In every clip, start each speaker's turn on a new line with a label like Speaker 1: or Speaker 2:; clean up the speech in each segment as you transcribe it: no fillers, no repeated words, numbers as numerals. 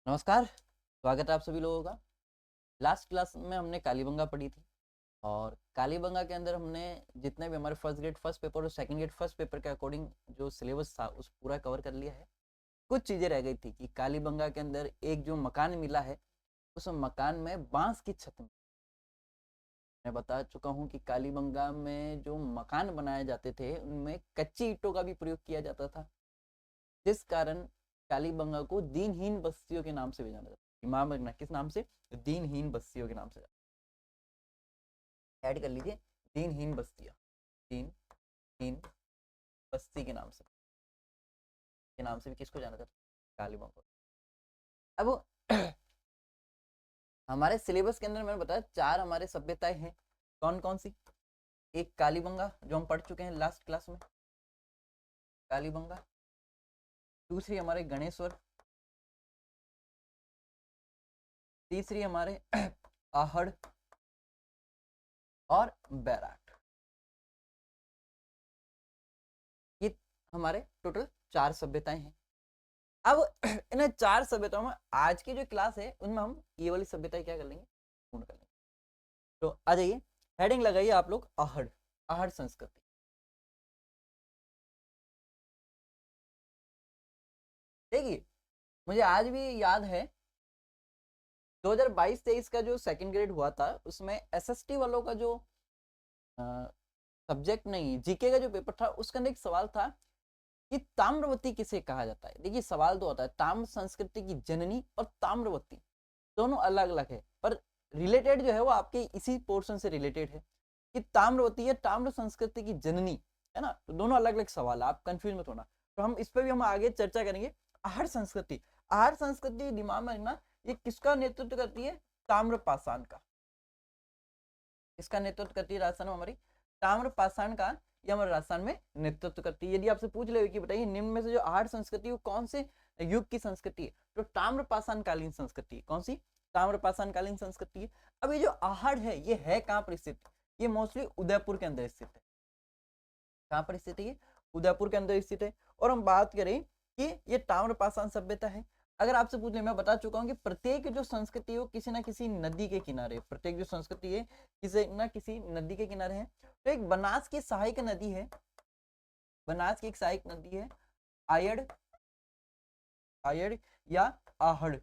Speaker 1: नमस्कार। स्वागत है आप सभी लोगों का। लास्ट क्लास में हमने कालीबंगा पढ़ी थी और कालीबंगा के अंदर हमने जितने भी हमारे फर्स्ट ग्रेड फर्स्ट पेपर और सेकंड ग्रेड फर्स्ट पेपर के अकॉर्डिंग जो सिलेबस था उस पूरा कवर कर लिया है। कुछ चीज़ें रह गई थी कि कालीबंगा के अंदर एक जो मकान मिला है उस मकान में बांस की छत में मैं बता चुका हूँ कि कालीबंगा में जो मकान बनाए जाते थे उनमें कच्ची ईंटों का भी प्रयोग किया जाता था, जिस कारण कालीबंगा को दीनहीन बस्तियों के नाम से भी जाना जाता है। इमाम रखना किस नाम से? दीनहीन बस्तियों के नाम से। ऐड कर लीजिए, दीनहीन बस्तियां, दीनहीन बस्ती के नाम से भी किसको जाना जाता है? कालीबंगा को। अब हमारे सिलेबस के अंदर मैंने बताया चार हमारे सभ्यताएं हैं। कौन कौन सी? एक कालीबंगा जो हम पढ़ चुके हैं लास्ट क्लास में, कालीबंगा। दूसरी हमारे गणेश्वर। तीसरी हमारे आहड़ और बैराट। ये हमारे टोटल चार सभ्यताएं हैं। अब इन चार सभ्यताओं में आज की जो क्लास है उनमें हम ये वाली सभ्यताएं क्या कर लेंगे, पूर्ण कर लेंगे। तो आ जाइए, हेडिंग लगाइए आप लोग, आहड़। आहड़ संस्कृति। देखिए, मुझे आज भी याद है 2022-23 का जो सेकंड ग्रेड हुआ था उसमें एसएसटी वालों का जो सब्जेक्ट नहीं जीके का जो पेपर था उसके अंदर एक सवाल था कि ताम्रवती किसे कहा जाता है। देखिए सवाल तो होता है ताम्र संस्कृति की जननी और ताम्रवती दोनों अलग अलग है, पर रिलेटेड जो है वो आपके इसी पोर्शन से रिलेटेड है कि ताम्रवती है ताम्र संस्कृति की जननी, है ना। तो दोनों अलग अलग सवाल है, आप कंफ्यूज मत होना। तो हम इस पर भी हम आगे चर्चा करेंगे। आहड़ संस्कृति, आहड़ संस्कृति दिमाग में रखना, ये किसका नेतृत्व करती है? ताम्रपाषाण का। इसका नेतृत्व करती है राजस्थान में हमारी ताम्रपाषाण का, ये हमारे राजस्थान में नेतृत्व करती है। यदि आपसे पूछ ले कि बताइए निम्न में से जो आहड़ संस्कृति है वो कौन से युग की संस्कृति है, तो ताम्रपाषाण कालीन संस्कृति है। कौन सी? ताम्रपाषाण कालीन संस्कृति है। अब ये जो आहड़ है ये है कहाँ पर स्थित? ये मोस्टली उदयपुर के अंदर स्थित है। कहाँ पर स्थित है? उदयपुर के अंदर स्थित है। और हम बात करें कि ये ताम्रपाषाण सभ्यता है। अगर आपसे पूछ ले, मैं बता चुका हूँ कि प्रत्येक जो संस्कृति है किसी ना किसी नदी के किनारे, प्रत्येक जो संस्कृति है किसी ना किसी नदी के किनारे है। तो एक बनास की सहायक नदी है, बनास की एक सहायक नदी है आयड़, आयड़ या आहड़,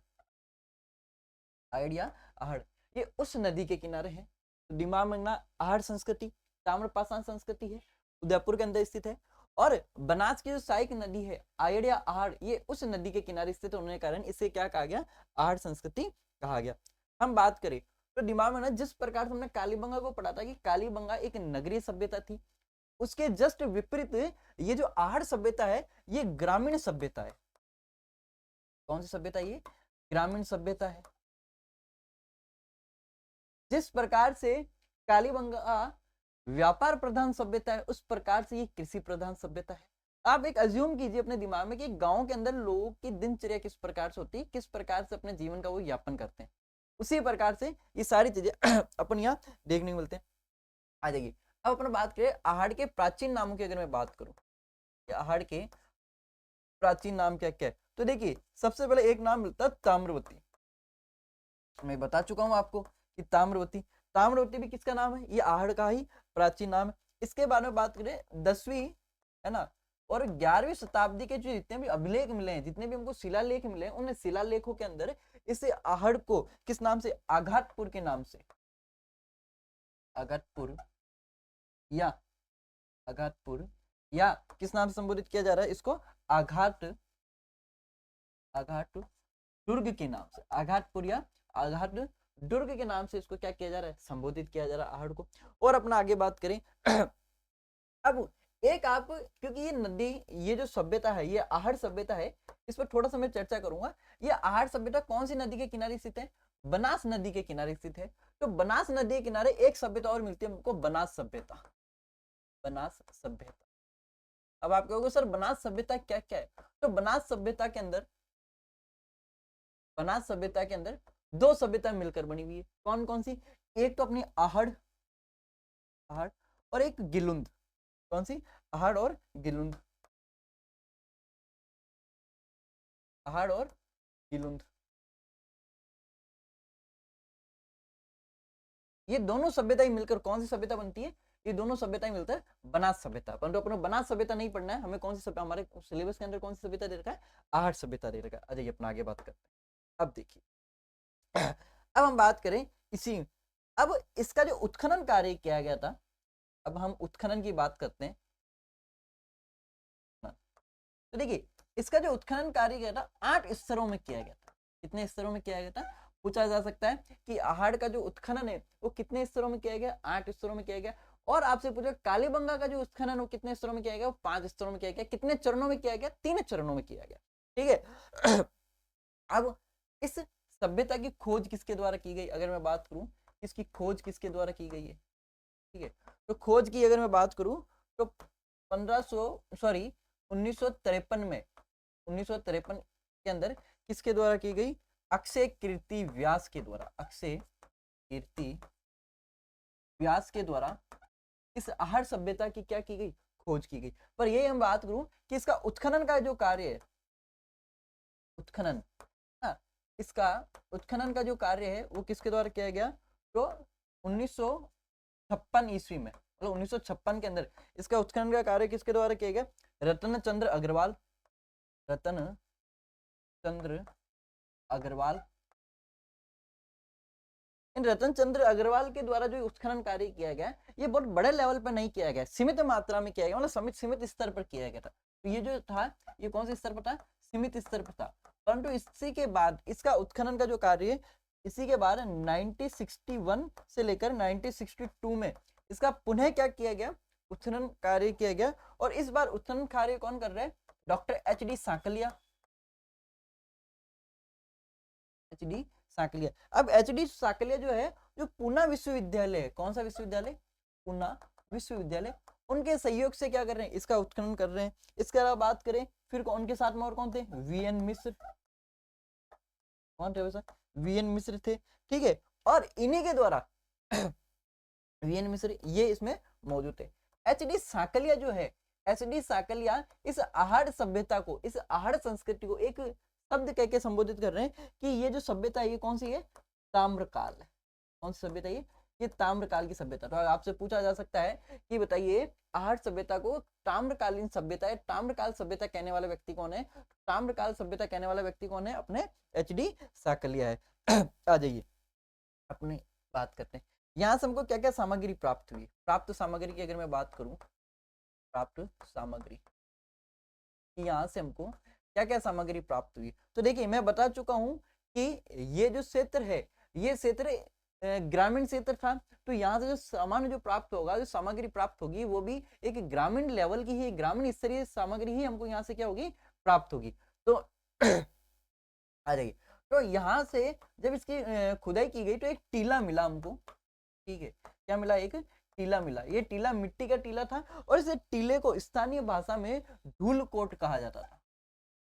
Speaker 1: आयड़ या आहड़, ये उस नदी के किनारे है। तो दिमाग में रखना, आहड़ संस्कृति ताम्रपाषाण संस्कृति है, उदयपुर के अंदर स्थित है। और बनास की जो सहायक नदी है आयड़ या आहड़, ये उस नदी के किनारे स्थित होने के कारण इसे क्या कहा गया? आहड़ संस्कृति कहा गया। हम बात करें तो दिमाग में ना, जिस प्रकार से हमने कालीबंगा को पढ़ा था कि कालीबंगा एक नगरीय सभ्यता थी, उसके जस्ट विपरीत ये जो आहड़ सभ्यता है ये ग्रामीण सभ्यता है। कौन सी सभ्यता? ये ग्रामीण सभ्यता है। जिस प्रकार से कालीबंगा व्यापार प्रधान सभ्यता है उस प्रकार से ये कृषि प्रधान सभ्यता है। आप एक अज्यूम कीजिए अपने दिमाग में कि गांव के अंदर लोगों की दिनचर्या किस प्रकार से होती है, किस प्रकार से अपने जीवन का वो यापन करते हैं, उसी प्रकार से ये सारी चीजें अपन यहाँ देखने को मिलते हैं। आ जाइए, अब अपन बात करें आहड़ के प्राचीन नामों की। अगर मैं बात करूं आहड़ के प्राचीन नाम क्या क्या है, तो देखिए सबसे पहले एक नाम मिलता है ताम्रवती। मैं बता चुका हूं आपको कि ताम्रवती, ताम्रवती भी किसका नाम है? ये आहड़ का ही प्राचीन नाम है। इसके बारे में बात करें 10वीं, है ना, और 11वीं शताब्दी के जो जितने भी अभिलेख मिले हैं, जितने भी हमको शिलालेख मिले हैं, उन शिलालेखों के अंदर इसे आहड़ को किस नाम से? आघातपुर के नाम से, आघातपुर या आघातपुर या किस नाम से संबोधित किया जा रहा है इसको? आघात, आघाट दुर्ग के नाम से, आघातपुर या आघात दुर्ग के नाम से इसको क्या किया जा रहा है? संबोधित किया जा रहा है आहड़ को। और अपना आगे बात करें अब एक आप, क्योंकि ये नदी, ये जो सभ्यता है ये आहड़ सभ्यता है, इस पर थोड़ा सा मैं चर्चा करूंगा। ये आहड़ सभ्यता कौन सी नदी के किनारे स्थित है? बनास नदी के किनारे स्थित है। तो बनास नदी के किनारे एक सभ्यता और मिलती है हमको, बनास सभ्यता, बनास सभ्यता। अब आप कहोगे सर बनास सभ्यता क्या क्या है? तो बनास सभ्यता के अंदर, बनास सभ्यता के अंदर दो सभ्यता मिलकर बनी हुई है। कौन कौन सी? एक तो अपनी आहड़, आहड़, और एक गिलुंद। कौन सी? आहड़ और गिलुंद, आहड़ और गिलुंद। ये दोनों सभ्यताएं मिलकर कौन सी सभ्यता बनती है? ये दोनों सभ्यताएं मिलकर बनास सभ्यता। परंतु अपने बनास सभ्यता नहीं पढ़ना है, हमें कौन सी सभ्यता, हमारे सिलेबस के अंदर कौन सी सभ्यता दे रखा है? आहट सभ्यता दे रखा है। अच्छा, ये अपना आगे बात करते हैं। अब देखिए अब हम बात करें इसी, अब इसका जो उत्खनन कार्य किया गया था, अब हम उत्खनन की बात करते हैं। तो देखिए इसका जो उत्खनन कार्य किया था 8 स्तरों में किया गया था। कितने स्तरों में किया गया था? पूछा जा सकता है कि आहड़ का जो उत्खनन है वो कितने स्तरों में किया गया? 8 स्तरों में किया गया। और आपसे पूछा कालीबंगा का जो उत्खनन वो कितने स्तरों में किया गया? वो 5 स्तरों में किया गया। कितने चरणों में किया गया? 3 चरणों में किया गया। ठीक है अब इस सभ्यता की खोज किसके द्वारा की गई? अगर मैं बात करूं इसकी खोज किसके द्वारा की गई है? ठीक है, तो खोज की अगर मैं बात करूं तो 1953 में 1953 के अंदर किसके द्वारा की गई? अक्षय कीर्ति व्यास के द्वारा। अक्षय कीर्ति व्यास के द्वारा इस आहड़ सभ्यता की क्या की गई? खोज की गई। पर यही हम बात करूं कि इसका उत्खनन का जो कार्य है, उत्खनन, इसका उत्खनन का जो कार्य है वो किसके द्वारा किया गया? तो 1956 ईस्वी में, मतलब 1956 के अंदर इसका उत्खनन का कार्य किसके द्वारा किया गया? रतन चंद्र अग्रवाल, रतन चंद्र अग्रवाल। इन रतन चंद्र अग्रवाल के द्वारा जो उत्खनन कार्य किया गया ये बहुत बड़े लेवल पर नहीं किया गया, सीमित मात्रा में किया गया, मतलब सीमित स्तर पर किया गया था। तो ये जो था ये कौन से स्तर पर था? सीमित स्तर पर था। परंतु इसी के बाद इसका उत्खनन का जो कार्य है, इसी के बाद 1961 से लेकर 1962 में इसका पुनः क्या किया गया? उत्खनन कार्य किया गया। और इस बार उत्खनन कार्य कौन कर रहे हैं? Doctor H D. Sakalia. H D. Sakalia. अब एच.डी. साकलिया जो है, जो पूना विश्वविद्यालय है, कौन सा विश्वविद्यालय? पूना विश्वविद्यालय, उनके सहयोग से क्या कर रहे हैं? इसका उत्खनन कर रहे हैं। इसके अलावा बात करें फिर उनके साथ में और कौन थे? वी.एन. मिश्र। कौन थे वैसा? वी.एन. मिश्र थे। ठीक है, और इन्हीं के द्वारा वी.एन. मिश्र ये इसमें मौजूद थे। एच.डी. साकलिया जो है, एच.डी. साकलिया इस आहड़ सभ्यता को, इस आहड़ संस्कृति को एक शब्द कह के संबोधित कर रहे हैं कि ये जो सभ्यता है ये कौन सी है? ताम्रकाल है। कौन सी सभ्यता ये ताम्रकाल की सभ्यता। तो आपसे पूछा जा सकता है कि बताइए आहड़ सभ्यता को ताम्रकालीन सभ्यता है, ताम्रकाल सभ्यता कहने वाला व्यक्ति कौन है? ताम्रकाल सभ्यता कहने वाला व्यक्ति कौन है? अपने एच.डी. साकलिया है। आ जाइए अपनी बात करते हैं। यहाँ से हमको क्या क्या सामग्री प्राप्त हुई? प्राप्त सामग्री की अगर मैं बात करूं, प्राप्त सामग्री, यहाँ से हमको क्या क्या सामग्री प्राप्त हुई? तो देखिए मैं बता चुका हूं कि ये जो क्षेत्र है ये क्षेत्र ग्रामीण क्षेत्र था। तो यहाँ से जो सामान जो प्राप्त होगा, जो सामग्री प्राप्त होगी वो भी एक ग्रामीण लेवल की ही, ग्रामीण स्तरीय सामग्री ही हमको यहाँ से क्या होगी? प्राप्त होगी। तो आ जाइए, तो यहाँ से जब इसकी खुदाई की गई तो एक टीला मिला हमको। ठीक है, क्या मिला? एक टीला मिला। ये टीला मिट्टी का टीला था और इस टीले को स्थानीय भाषा में धूलकोट कहा जाता था।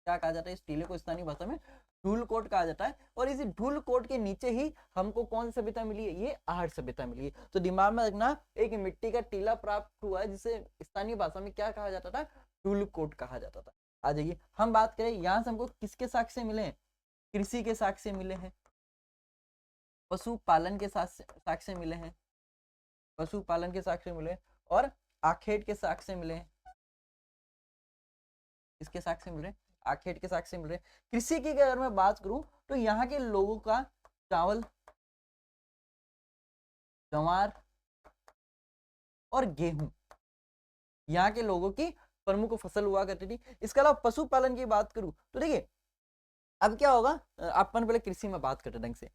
Speaker 1: क्या कहा जाता है? इस टीले को स्थानीय भाषा में धूलकोट कहा जाता है। और इसी धूलकोट के नीचे ही हमको कौन सी सभ्यता मिली है? ये आहड़ सभ्यता मिली है। तो दिमाग में रखना, एक मिट्टी का टीला प्राप्त हुआ है जिसे स्थानीय भाषा में क्या कहा जाता था? धूलकोट कहा जाता था। आ जाइए हम बात करें यहाँ से हमको किसके साक्ष्य मिले हैं? कृषि के साक्ष्य मिले हैं, पशुपालन के साक्ष्य मिले हैं, पशुपालन के साक्ष्य मिले, और आखेट के साक्ष्य मिले हैं। इसके साक्ष्य मिल रहे, आखेट के साक्ष्य मिल रहे। कृषि की अगर मैं बात करूं तो यहाँ के लोगों का चावल, ज्वार और गेहूं यहाँ के लोगों की प्रमुख फसल हुआ करती थी। इसके अलावा पशुपालन की बात करूं तो देखिए अब क्या होगा, अपन पहले कृषि में बात करते ढंग से,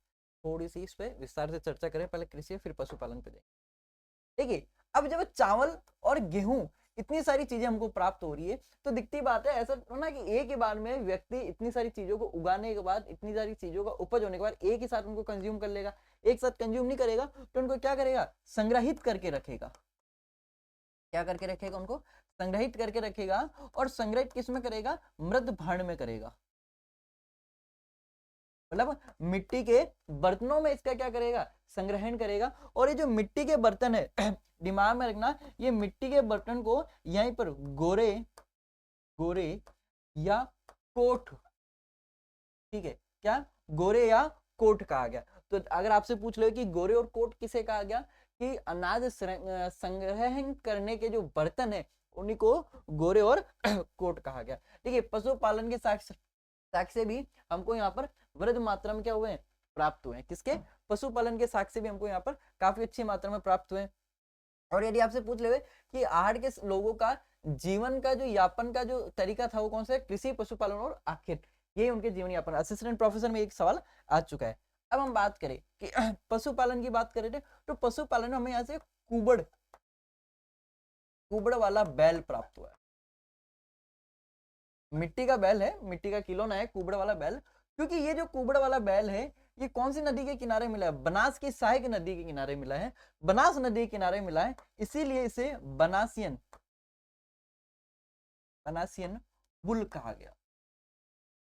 Speaker 1: थोड़ी सी इस पे विस्तार से चर्चा करें, पहले कृषि फिर पशुपालन पे जाएंगे। देखिए अब जब चावल और गेहूं इतनी सारी चीजें हमको प्राप्त हो रही है तो दिखती बात है, ऐसा ना कि एक ही बार में व्यक्ति इतनी सारी चीजों को उगाने के बाद, इतनी सारी चीजों का उपज होने के बाद एक ही साथ उनको कंज्यूम कर लेगा। एक साथ कंज्यूम नहीं करेगा तो उनको क्या करेगा? संग्रहित करके रखेगा। क्या करके रखेगा? उनको संग्रहित करके रखेगा। और संग्रहित किस में करेगा? मृद भांड में करेगा, मतलब मिट्टी के बर्तनों में इसका क्या करेगा? संग्रहण करेगा। और ये जो मिट्टी के बर्तन है दिमाग में रखना, ये मिट्टी के बर्तन को यहीं पर गोरे, गोरे या कोठ, ठीक है, क्या? गोरे या कोठ कहा गया। तो अगर आपसे पूछ लो कि गोरे और कोट किसे कहा गया, कि अनाज संग्रहण करने के जो बर्तन है उन्हीं को गोरे और कोट कहा गया। ठीक है, पशुपालन के साक्ष्य भी हमको यहाँ पर वृहद मात्रा में क्या हुए हैं, प्राप्त हुए हैं। किसके, पशुपालन के साक्ष्य भी हमको यहाँ पर काफी अच्छी मात्रा में प्राप्त हुए हैं। और यदि आपसे पूछ ले कि आहड़ के लोगों का जीवन का जो यापन का जो तरीका था वो कौन सा है, कृषि, पशुपालन और आखिर, ये उनके जीवन यापन। असिस्टेंट प्रोफेसर में एक सवाल आ चुका है। अब हम बात करें कि पशुपालन की बात करें तो पशुपालन में हमें यहाँ से कुबड़ वाला बैल प्राप्त हुआ है। मिट्टी का बैल है, मिट्टी का खिलौना है कुबड़ वाला बैल, क्योंकि ये जो कुबड़ वाला बैल है ये कौन सी नदी के किनारे मिला है, बनास की सहायक नदी के किनारे मिला है, बनास नदी के किनारे मिला है, इसीलिए इसे बनासियन बुल कहा गया।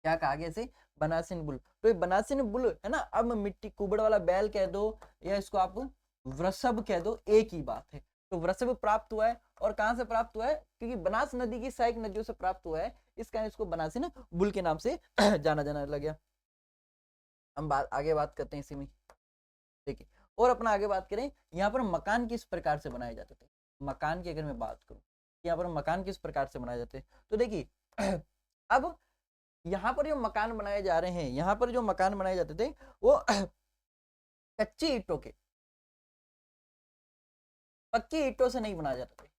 Speaker 1: क्या कहा गया इसे, बनासियन बुल। तो ये बनासियन बुल है ना, अब मिट्टी कुबड़ वाला बैल कह दो या इसको आप वृषभ कह दो, एक ही बात है। तो वृषभ प्राप्त हुआ है, और कहां से प्राप्त हुआ है, क्योंकि बनास नदी की सहायक नदियों से प्राप्त हुआ है, इस कारण इसको बनासियन बुल के नाम से जाना लगा। हम आगे बात करते हैं इसी में, देखिए। और अपना आगे बात करें, यहाँ पर मकान किस प्रकार से बनाए जाते थे। मकान की अगर मैं बात करूं, यहाँ पर मकान किस प्रकार से बनाए जाते हैं, तो देखिए अब यहाँ पर जो मकान बनाए जा रहे हैं, यहाँ पर जो मकान बनाए जाते थे वो कच्ची ईंटों के, पक्की ईंटों से नहीं बनाए जाते थे।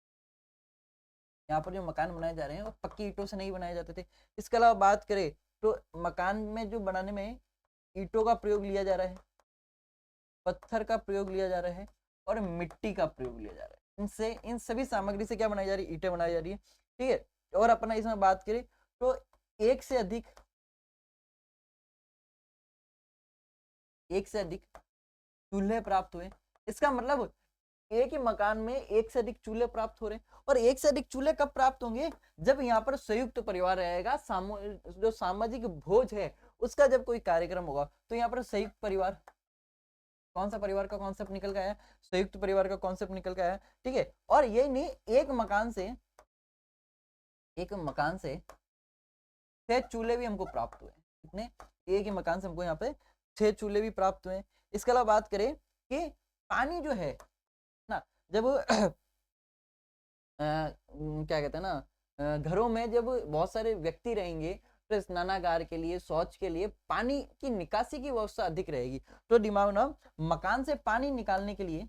Speaker 1: यहाँ पर जो मकान बनाए जा रहे हैं वो पक्की ईंटों से नहीं बनाए जाते थे। इसके अलावा बात करें तो मकान में जो बनाने में ईंटों का प्रयोग लिया जा रहा है, पत्थर का प्रयोग लिया जा रहा है, और मिट्टी का प्रयोग लिया जा रहा है। इनसे, इन सभी सामग्री से क्या बनाई जा रही है, ईंटें बनाई जा रही है। ठीक है, और अपना इसमें बात करें तो एक से अधिक चूल्हे प्राप्त हुए। इसका मतलब एक ही मकान में एक से अधिक चूल्हे प्राप्त हो रहे हैं। और एक से अधिक चूल्हे कब प्राप्त होंगे, जब यहाँ पर संयुक्त परिवार रहेगा, जो सामाजिक भोज है उसका जब कोई कार्यक्रम होगा, तो यहाँ पर संयुक्त परिवार, कौन सा परिवार का कॉन्सेप्ट निकल के आया, संयुक्त परिवार का कॉन्सेप्ट निकल के आया। ठीक है, और यही नहीं, एक मकान से 6 चूल्हे भी हमको प्राप्त हुए। कितने, एक ही मकान से हमको यहाँ पे 6 चूल्हे भी प्राप्त हुए। इसके अलावा बात करें कि पानी जो है ना, जब क्या कहते हैं ना, घरों में जब बहुत सारे व्यक्ति रहेंगे तो स्नानागार के लिए, शौच के लिए पानी की निकासी की व्यवस्था अधिक रहेगी। तो दिमाग ना, मकान से पानी निकालने के लिए,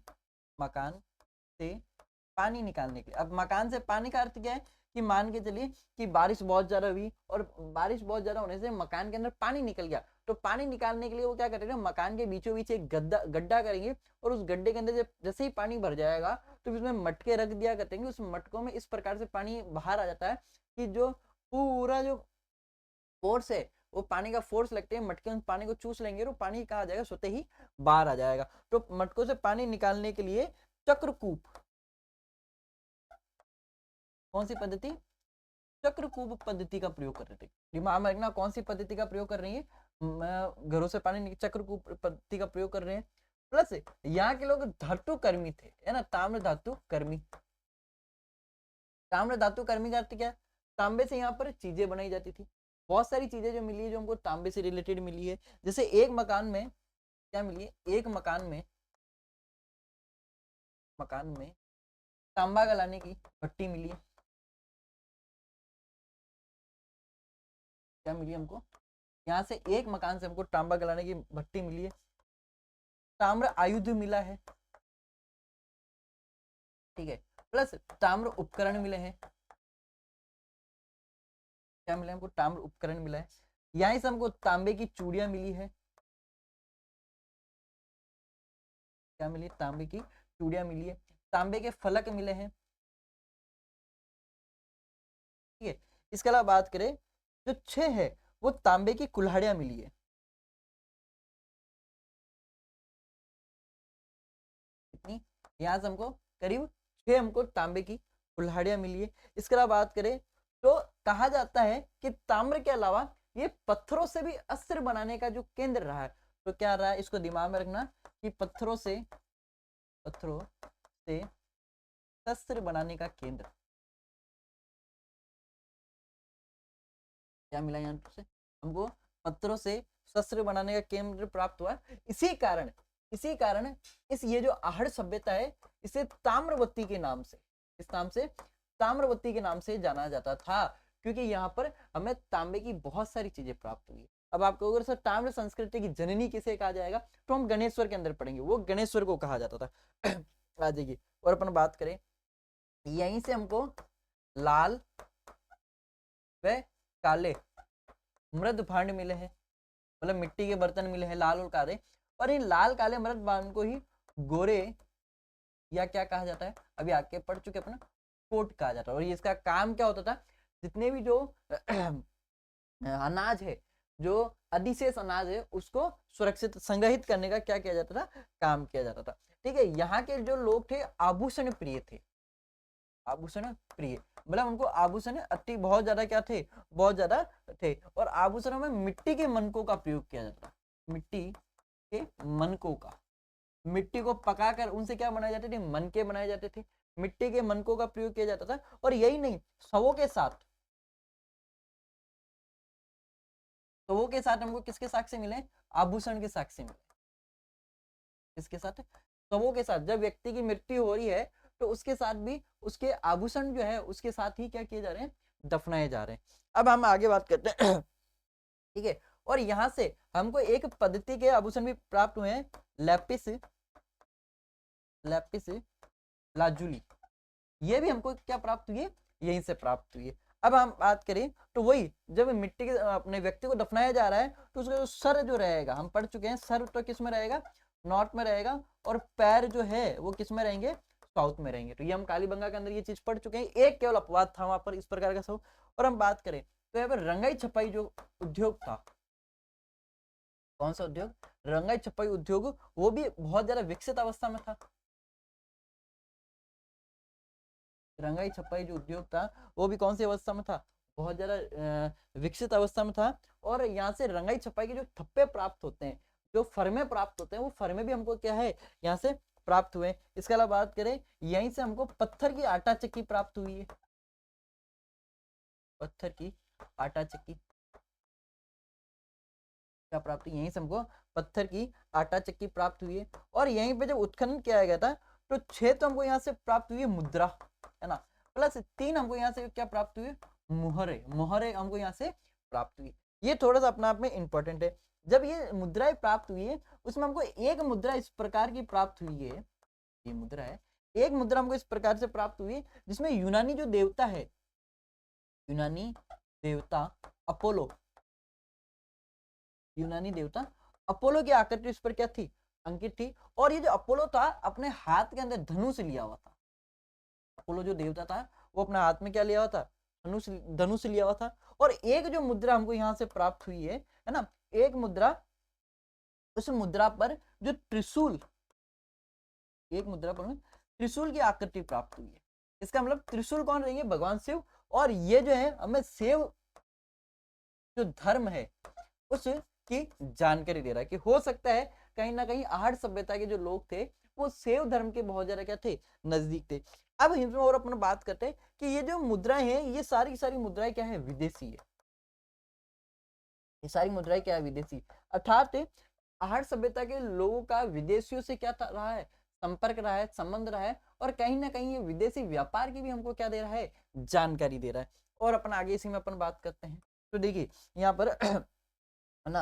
Speaker 1: अब मकान से पानी का अर्थ क्या है, कि मान के चलिए कि बारिश बहुत ज्यादा हुई, और बारिश बहुत ज्यादा होने से मकान के अंदर पानी निकल गया, तो पानी निकालने के लिए वो क्या करेंगे, मकान के बीचों बीच एक गड्ढा करेंगे, और उस गड्ढे के अंदर जैसे ही पानी भर जाएगा तो उसमें मटके रख दिया करते हैं। उस मटकों में इस प्रकार से पानी बाहर आ जाता है कि जो पूरा जो फोर्स है, वो पानी का फोर्स लगते हैं, मटके उस पानी को चूस लेंगे, तो पानी कहाँ आ जाएगा, स्वतः ही बाहर आ जाएगा। तो मटकों से पानी निकालने के लिए चक्रकूप, कौन सी पद्धति, चक्रकूप पद्धति का प्रयोग कर रहे थे। दिमाग में रखना, कौन सी पद्धति का प्रयोग कर रही है, घरों से पानी, चक्रकूप पद्धति का प्रयोग कर रहे हैं। प्लस यहाँ के लोग धातु कर्मी थे, है ना, ताम्र धातु कर्मी। ताम्र धातु कर्मी का अर्थ क्या है, तांबे से यहाँ पर चीजें बनाई जाती थी। बहुत सारी चीजें जो मिली है जो हमको तांबे से रिलेटेड मिली है। जैसे एक मकान में क्या मिली है, एक मकान में तांबा गलाने की भट्टी मिली है। क्या मिली हमको, यहाँ से एक मकान से हमको तांबा गलाने की भट्टी मिली है। ताम्र आयुध मिला है, ठीक है, प्लस ताम्र उपकरण मिले हैं। क्या मिला हमको, ताम्र उपकरण मिला है। यहीं से हमको तांबे की चूड़ियां मिली है। क्या मिली, तांबे की चूड़ियां मिली है। तांबे के फलक मिले हैं। ठीक है, इसके अलावा बात करें जो 6 है वो तांबे की कुल्हाड़ियां मिली है। कितनी, यहां से हमको करीब 6 हमको तांबे की कुल्हाड़ियां मिली है। इसके अलावा बात करें तो कहा जाता है कि ताम्र के अलावा ये पत्थरों से भी अस्त्र बनाने का जो केंद्र रहा है। तो क्या रहा है, इसको दिमाग में रखना कि पत्थरों से शस्त्र बनाने का केंद्र। क्या मिला यहाँ से हमको, पत्थरों से शस्त्र बनाने का केंद्र प्राप्त हुआ। इसी कारण इस ये जो आहड़ सभ्यता है इसे ताम्रवती के नाम से, इस नाम से ताम्रवती के नाम से जाना जाता था, क्योंकि यहाँ पर हमें तांबे की बहुत सारी चीजें प्राप्त हुई। अब आप कहोगे सर ताम्र संस्कृति की जननी किसे कहा जाएगा, तो हम गणेश्वर के अंदर पढ़ेंगे, वो गणेश्वर को कहा जाता था। आ जाइए, और अपन बात करें, यहीं से हमको लाल व काले मृद भांड मिले हैं, मतलब मिट्टी के बर्तन मिले हैं लाल और काले, और इन लाल काले मृद भांड को ही गोरे या क्या कहा जाता है, अभी आगे पढ़ चुके अपना, कोट कहा जाता है। और ये इसका काम क्या होता था, जितने भी जो अनाज है, जो अधिशेष अनाज है, उसको सुरक्षित संग्रहित करने का क्या किया जाता था, काम किया जाता था। ठीक है, यहाँ के जो लोग थे आभूषण प्रिय थे, आभूषण प्रिय, मतलब उनको आभूषण अति बहुत ज्यादा क्या थे, बहुत ज्यादा थे। और आभूषणों में मिट्टी के मनकों का प्रयोग किया जाता, मिट्टी के मनकों का, मिट्टी को पकाकर उनसे क्या बनाए जाते थे, मनके बनाए जाते थे, मिट्टी के मनकों का प्रयोग किया जाता था। और यही नहीं, शवों के साथ हमको किसके साक्ष्य मिले, आभूषण के साक्ष्य मिले। किसके साथ, शवों के साथ, जब व्यक्ति की मृत्यु हो रही है तो उसके साथ भी उसके आभूषण जो है उसके साथ ही क्या किए जा रहे हैं, दफनाए जा रहे हैं। अब हम आगे बात करते हैं। ठीक है, और यहां से हमको एक पद्धति के आभूषण भी प्राप्त हुए हैं, लैपिस लाजुली, ये भी हमको क्या प्राप्त हुई है, यहीं से प्राप्त हुई है। अब हम बात करें तो वही, जब मिट्टी के अपने व्यक्ति को दफनाया जा रहा है तो उसका जो सर जो रहेगा, हम पढ़ चुके हैं, सर तो किस में रहेगा, नॉर्थ में रहेगा, और पैर जो है वो किस में रहेंगे, साउथ में रहेंगे। तो ये हम कालीबंगा के अंदर ये चीज पढ़ चुके हैं, एक केवल अपवाद था वहां पर इस प्रकार का सब। और हम बात करें तो यहाँ पर रंगाई छपाई जो उद्योग था, कौन सा उद्योग, रंगाई छपाई उद्योग, वो भी बहुत ज्यादा विकसित अवस्था में था। रंगाई छपाई जो उद्योग था वो भी कौन सी अवस्था में था, बहुत ज्यादा विकसित अवस्था में था। और यहाँ से रंगाई छपाई के जो थप्पे प्राप्त होते हैं, जो फर्मे प्राप्त होते हैं, वो फर्मे भी हमको क्या है, यहाँ से प्राप्त हुए। इसके अलावा बात करें, यहीं से हमको पत्थर की आटा चक्की प्राप्त हुई है, पत्थर की आटा चक्की क्या प्राप्त हुई, यहीं से हमको पत्थर की आटा चक्की प्राप्त हुई है। और यहीं पे जब उत्खनन किया गया था तो 6 तो हमको यहाँ से प्राप्त हुई है मुद्रा, है ना, प्लस 3 हमको यहाँ से क्या प्राप्त हुई, मोहरे, मोहरे हमको यहाँ से प्राप्त हुई। ये थोड़ा सा अपने आप में इंपॉर्टेंट है। जब ये मुद्राएं प्राप्त हुई है उसमें हमको एक मुद्रा इस प्रकार की प्राप्त हुई है, ये मुद्रा है, एक मुद्रा हमको इस प्रकार से प्राप्त हुई है जिसमें यूनानी जो देवता है, यूनानी देवता अपोलो, यूनानी देवता अपोलो की आकृति इस पर क्या थी, अंकित थी। और ये जो अपोलो था अपने हाथ के अंदर धनुष लिया हुआ था, अपोलो जो देवता था वो अपने हाथ में क्या लिया हुआ था, धनुष लिया हुआ था। और एक जो मुद्रा हमको यहाँ से प्राप्त हुई है ना, एक मुद्रा, उस मुद्रा पर जो त्रिशूल, एक मुद्रा पर त्रिशूल की आकृति प्राप्त हुई है। इसका मतलब त्रिशूल कौन रहेंगे, भगवान शिव। और ये जो है हमें शिव जो धर्म है उसकी जानकारी दे रहा है कि हो सकता है कहीं ना कहीं आहड़ सभ्यता के जो लोग थे वो शैव धर्म के बहुत ज्यादा क्या थे, नजदीक थे। अब हिंदू और अपन बात करते हैं कि ये जो मुद्राएं हैं ये सारी की सारी मुद्राएं क्या है, विदेशी है, ये सारी मुद्राएं क्या है, विदेशी। अर्थात आहड़ सभ्यता के लोगों का विदेशियों से क्या रहा है, संपर्क रहा है, संबंध रहा है। और कहीं ना कहीं ये विदेशी व्यापार की भी हमको क्या दे रहा है, जानकारी दे रहा है। और अपन आगे इसी में अपन बात करते हैं। तो देखिए यहाँ पर है ना,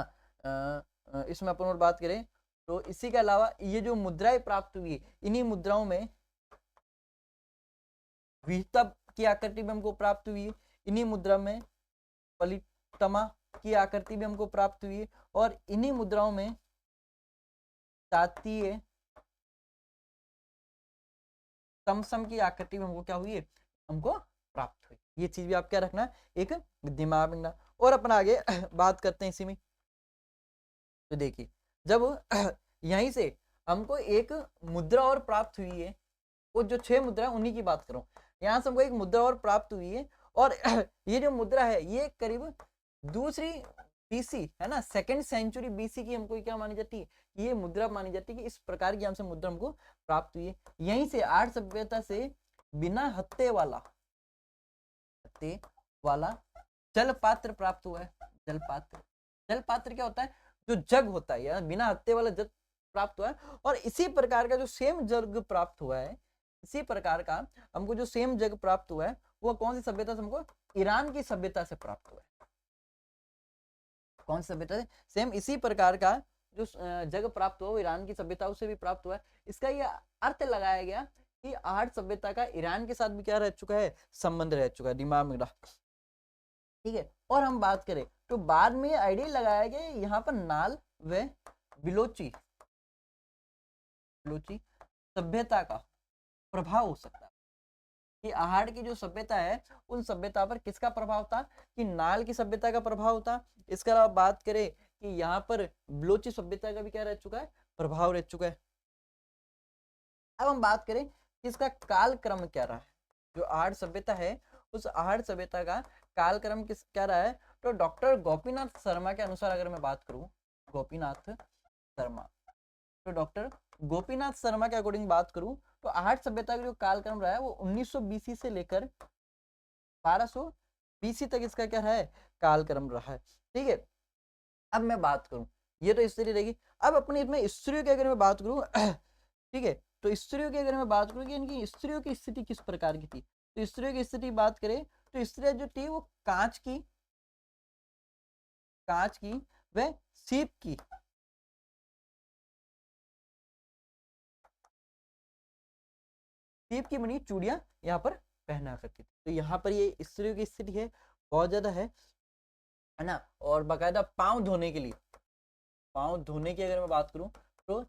Speaker 1: इसमें अपन और बात करें तो इसी के अलावा ये जो मुद्राएं प्राप्त हुई, इन्हीं मुद्राओं में विहिता की आकृति भी हमको प्राप्त हुई है, इन्हीं मुद्रा में पलितमा की आकृति भी हमको प्राप्त हुई है, और इन्हीं मुद्राओं में तातीय समसम की आकृति में हमको क्या हुई है, हमको प्राप्त हुई। ये चीज भी आप क्या रखना, एक दिमाग में रखना। और अपन आगे बात करते हैं इसी में। तो देखिए जब यहीं से हमको एक मुद्रा और प्राप्त हुई है, वो जो 6 मुद्रा उन्हीं की बात करूं, यहाँ से हमको एक मुद्रा और प्राप्त हुई है। और ये जो मुद्रा है ये करीब दूसरी बीसी है ना, 2nd सेंचुरी बीसी की हमको क्या मानी जाती है, ये मुद्रा मानी जाती है कि इस प्रकार की हमसे मुद्रा हमको प्राप्त हुई है। यहीं से आर्य सभ्यता से बिना हत्ते वाला जल पात्र प्राप्त हुआ है। जल पात्र क्या होता है, जो जग होता है या बिना हत्ते वाला जग प्राप्त हुआ है, और इसी प्रकार का जो सेम जग प्राप्त हुआ है, इसी प्रकार का हमको जो सेम जग प्राप्त हुआ है वो कौन सी सभ्यता से हमको, ईरान की सभ्यता से प्राप्त हुआ है। कौन सी सभ्यता से, सेम इसी प्रकार का जो जग प्राप्त हुआ वो ईरान की सभ्यताओं से भी प्राप्त हुआ है। इसका यह अर्थ लगाया गया कि आर्य सभ्यता का ईरान के साथ भी क्या रह चुका है, संबंध रह चुका है, दिमाग में रख, ठीक है। और हम बात करें तो बाद में आइडिया लगाया गया यहाँ पर नाल व बिलोची सभ्यता का प्रभाव हो सकता है, कि आहड़ की जो सभ्यता है उन सभ्यता पर किसका प्रभाव था, कि नाल की सभ्यता का प्रभाव था। इसके अलावा बात करें कि यहाँ पर बलोची सभ्यता का भी क्या रह चुका है, प्रभाव रह चुका है। अब हम बात करें कि इसका कालक्रम क्या रहा है, जो आहड़ सभ्यता है उस आहड़ सभ्यता का कालक्रम किस क्या रहा है, तो डॉक्टर गोपीनाथ शर्मा के अनुसार अगर मैं बात करूं, गोपीनाथ शर्मा, तो डॉक्टर गोपीनाथ शर्मा के अकॉर्डिंग बात करूं तो आहड़ सभ्यता का जो कालक्रम रहा है वो 1900 बीसी से लेकर 1200 बीसी तक इसका क्या है, कालक्रम रहा है, ठीक है। अब मैं बात करूं, ये तो इस तरह रहेगी। अब अपने इसमें स्त्रियों की अगर मैं बात करूं ठीक है, तो स्त्रियों की अगर मैं बात करूं कि इनकी स्त्रियों की स्थिति किस प्रकार की थी, तो स्त्रियों की स्थिति बात करें तो स्त्रियां जो थी वो कांच की व सीप की बनी चूड़ियां यहाँ पर पहना करती थी। तो यहाँ पर ये स्त्रियों की स्थिति है बहुत ज्यादा है ना। और बाकायदा पांव धोने के लिए, पांव धोने की अगर मैं बात करूं तो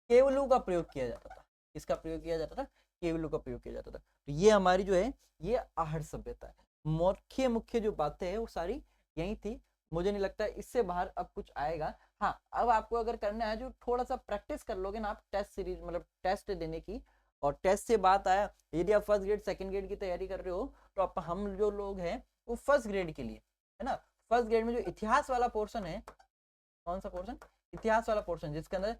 Speaker 1: केवलू का प्रयोग किया जाता था। किसका प्रयोग किया जाता था, केवलू का प्रयोग किया जाता था। तो ये हमारी जो है ये आहड़ सभ्यता है। मुख्य मुख्य जो बातें हैं वो सारी यही थी, मुझे नहीं लगता इससे बाहर अब कुछ आएगा। हाँ, अब आपको अगर करना है जो थोड़ा सा प्रैक्टिस कर लोगे ना आप टेस्ट सीरीज मतलब टेस्ट देने की, और टेस्ट से बात आया यदि आप फर्स्ट ग्रेड सेकंड ग्रेड की तैयारी कर रहे हो तो आप हम जो लोग हैं वो फर्स्ट ग्रेड के लिए है ना, फर्स्ट ग्रेड में जो इतिहास वाला पोर्शन है, कौन सा पोर्शन, इतिहास वाला पोर्शन जिसके अंदर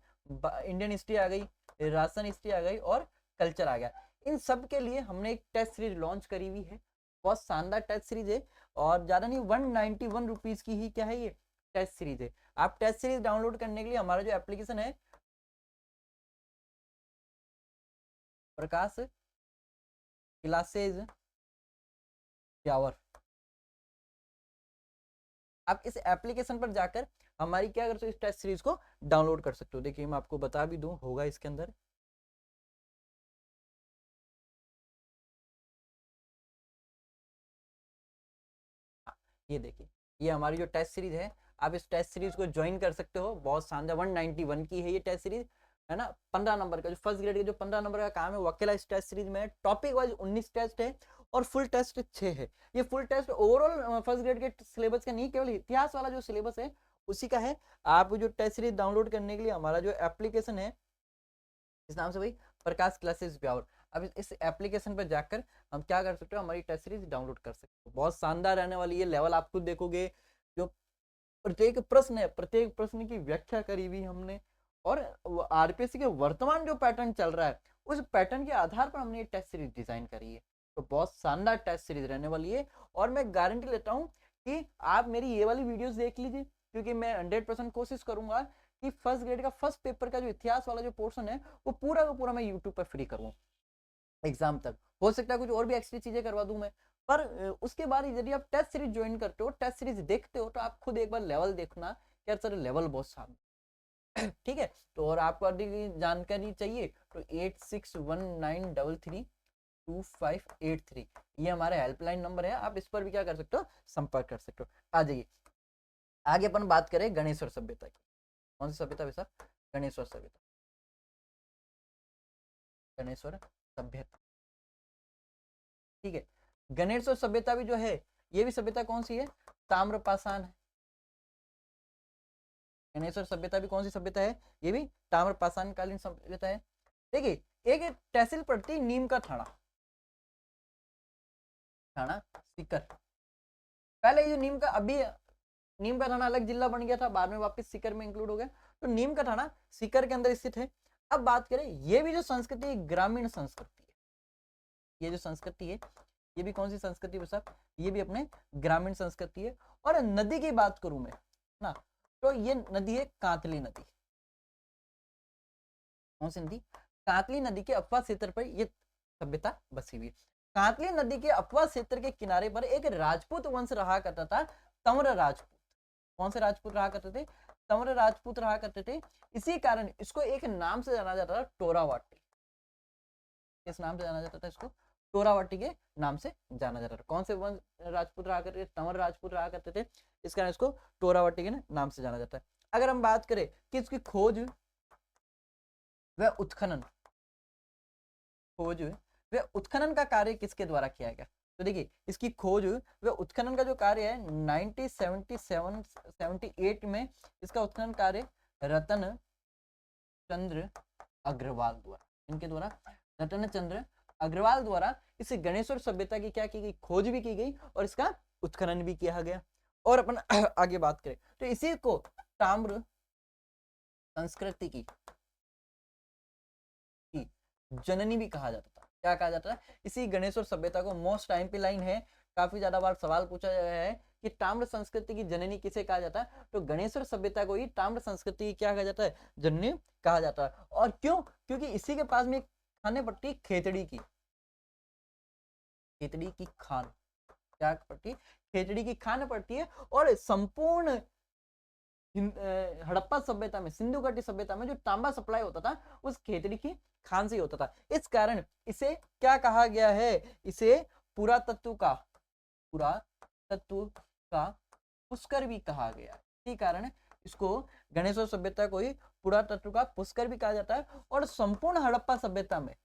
Speaker 1: इंडियन हिस्ट्री आ गई, राजस्थान हिस्ट्री आ गई और कल्चर आ गया, इन सब के लिए हमने एक टेस्ट सीरीज लॉन्च करी हुई है। बहुत शानदार टेस्ट सीरीज है और ज्यादा नहीं 191 रुपीज की ही क्या है ये टेस्ट सीरीज है। आप टेस्ट सीरीज डाउनलोड करने के लिए हमारा जो एप्लीकेशन है प्रकाश क्लासेज प्यावर, आप इस एप्लीकेशन पर जाकर हमारी क्या कर सकते हो, इस टेस्ट सीरीज को डाउनलोड कर सकते हो। देखिए मैं आपको बता भी दूं, होगा इसके अंदर ये देखिए, ये हमारी जो टेस्ट सीरीज है आप इस टेस्ट सीरीज को ज्वाइन कर सकते हो। बहुत शानदार 191 की है ये टेस्ट सीरीज है ना। 15 नंबर का जो फर्स्ट ग्रेड का जो 15 नंबर का काम है वो अकेला इस टेस्ट सीरीज में है। टॉपिक वाइज 19 टेस्ट है और फुल टेस्ट 6 है। ये full test overall first grade के सिलेबस का नहीं, केवल इतिहास वाला जो सिलेबस है उसी का है। आप जो टेस्ट सीरीज डाउनलोड करने के लिए हमारा जो एप्लीकेशन है इस नाम से भाई प्रकाश क्लासेस प्यावर, अब इस एप्लीकेशन पर जाकर हम क्या कर सकते हो, हमारी टेस्ट सीरीज डाउनलोड कर सकते हो। बहुत शानदार रहने वाली है, लेवल आप खुद देखोगे। जो प्रत्येक प्रश्न है प्रत्येक प्रश्न की व्याख्या करी हुई हमने, और आरपीएससी के वर्तमान जो पैटर्न चल रहा है उस पैटर्न के आधार पर हमने ये टेस्ट सीरीज डिजाइन करी है। तो बहुत शानदार टेस्ट सीरीज रहने वाली है और मैं गारंटी लेता हूँ कि आप मेरी ये वाली वीडियोस देख लीजिए, क्योंकि मैं 100% कोशिश करूंगा कि फर्स्ट ग्रेड का फर्स्ट पेपर का जो इतिहास वाला जो पोर्शन है वो पूरा का पूरा मैं यूट्यूब पर फ्री करूँ एग्जाम तक। हो सकता है कुछ और भी एक्स्ट्रा चीजें करवा दूं मैं, पर उसके बाद यदि आप टेस्ट सीरीज ज्वाइन करते हो, टेस्ट सीरीज देखते हो, तो आप खुद एक बार लेवल देखना यार सर लेवल बहुत सामने ठीक है। तो और आपको अधिक जानकारी चाहिए तो 8619332583 ये हमारा हेल्पलाइन नंबर है, आप इस पर भी क्या कर सकते हो, संपर्क कर सकते हो। आ जाइए आगे अपन बात करें गणेश्वर सभ्यता की। कौन सी सभ्यता है सर, गणेश्वर सभ्यता, गणेश्वर सभ्यता, ठीक है। गणेश्वर सभ्यता भी जो है ये भी सभ्यता कौन सी है, ताम्रपाषाण है। गणेश्वर सभ्यता भी कौन सी सभ्यता है, ये भी ताम्रपाषाण कालीन सभ्यता है। देखिए एक तहसील पड़ती नीम का थाना, थाना सीकर, पहले ये नीम का, अभी नीम का थाना अलग जिला बन गया था, बाद में वापस सीकर में इंक्लूड हो गया, तो नीम का थाना सीकर के अंदर स्थित है। अब बात करें ये भी जो संस्कृति ग्रामीण संस्कृति है, ये जो संस्कृति है ये भी कौन सी संस्कृति है साहब, ये भी अपने ग्रामीण संस्कृति है। और नदी की बात करूं मैं ना, तो ये नदी है कांतली नदी। कौन सी नदी? कांतली नदी के अपवा क्षेत्र पर ये सभ्यता बसी हुई है। कांतली नदी के अपवा क्षेत्र के किनारे पर एक राजपूत वंश रहा करता था, तंवर राजपूत। कौन से राजपूत रहा करते थे? तंवर राजपूत रहा करते थे। इसी कारण इसको एक नाम से जाना जाता था, टोरावाटी। किस नाम से जाना जाता था इसको? टोरावाटी के नाम से जाना जाता था। कौन से वंश राजपूत रहा करते थे? तंवर राजपूत रहा करते थे, इस कारण इसको टोरावाटी के नाम से जाना जाता है। अगर हम बात करें कि इसकी खोज व उत्खनन, खोज व उत्खनन का कार्य किसके द्वारा किया गया? तो देखिए इसकी खोज व उत्खनन का जो कार्य है 1977-78 में इसका उत्खनन कार्य रतन चंद्र अग्रवाल द्वारा, इनके द्वारा, रतन चंद्र अग्रवाल द्वारा इस गणेश्वर सभ्यता की क्या की गई? खोज भी की गई और इसका उत्खनन भी किया गया। और अपन आगे बात करें तो इसी को ताम्र संस्कृति की जननी भी कहा जाता था। क्या कहा जाता है? इसी गणेश्वर सभ्यता को मोस्ट टाइम पे लाइन है, काफी ज्यादा बार सवाल पूछा गया है कि ताम्र संस्कृति की जननी किसे कहा जाता है? तो गणेश्वर सभ्यता को ही ताम्र संस्कृति की क्या कहा जाता है? जननी कहा जाता है। और क्यों? क्योंकि इसी के पास में खाने पड़ती खेतड़ी की, खेतड़ी की खान, क्या पड़ती? खेतड़ी की खान पड़ती है। और संपूर्ण हड़प्पा सभ्यता में, सिंधु घाटी सभ्यता में जो तांबा सप्लाई होता था उस खेतड़ी की खान से ही होता था। इस कारण इसे क्या कहा गया है? इसे पुरातत्व का, पुरातत्व का पुष्कर भी कहा गया। इसी कारण इसको गणेश्वर सभ्यता को ही पुरातत्व का पुष्कर भी कहा जाता है। और संपूर्ण हड़प्पा सभ्यता में,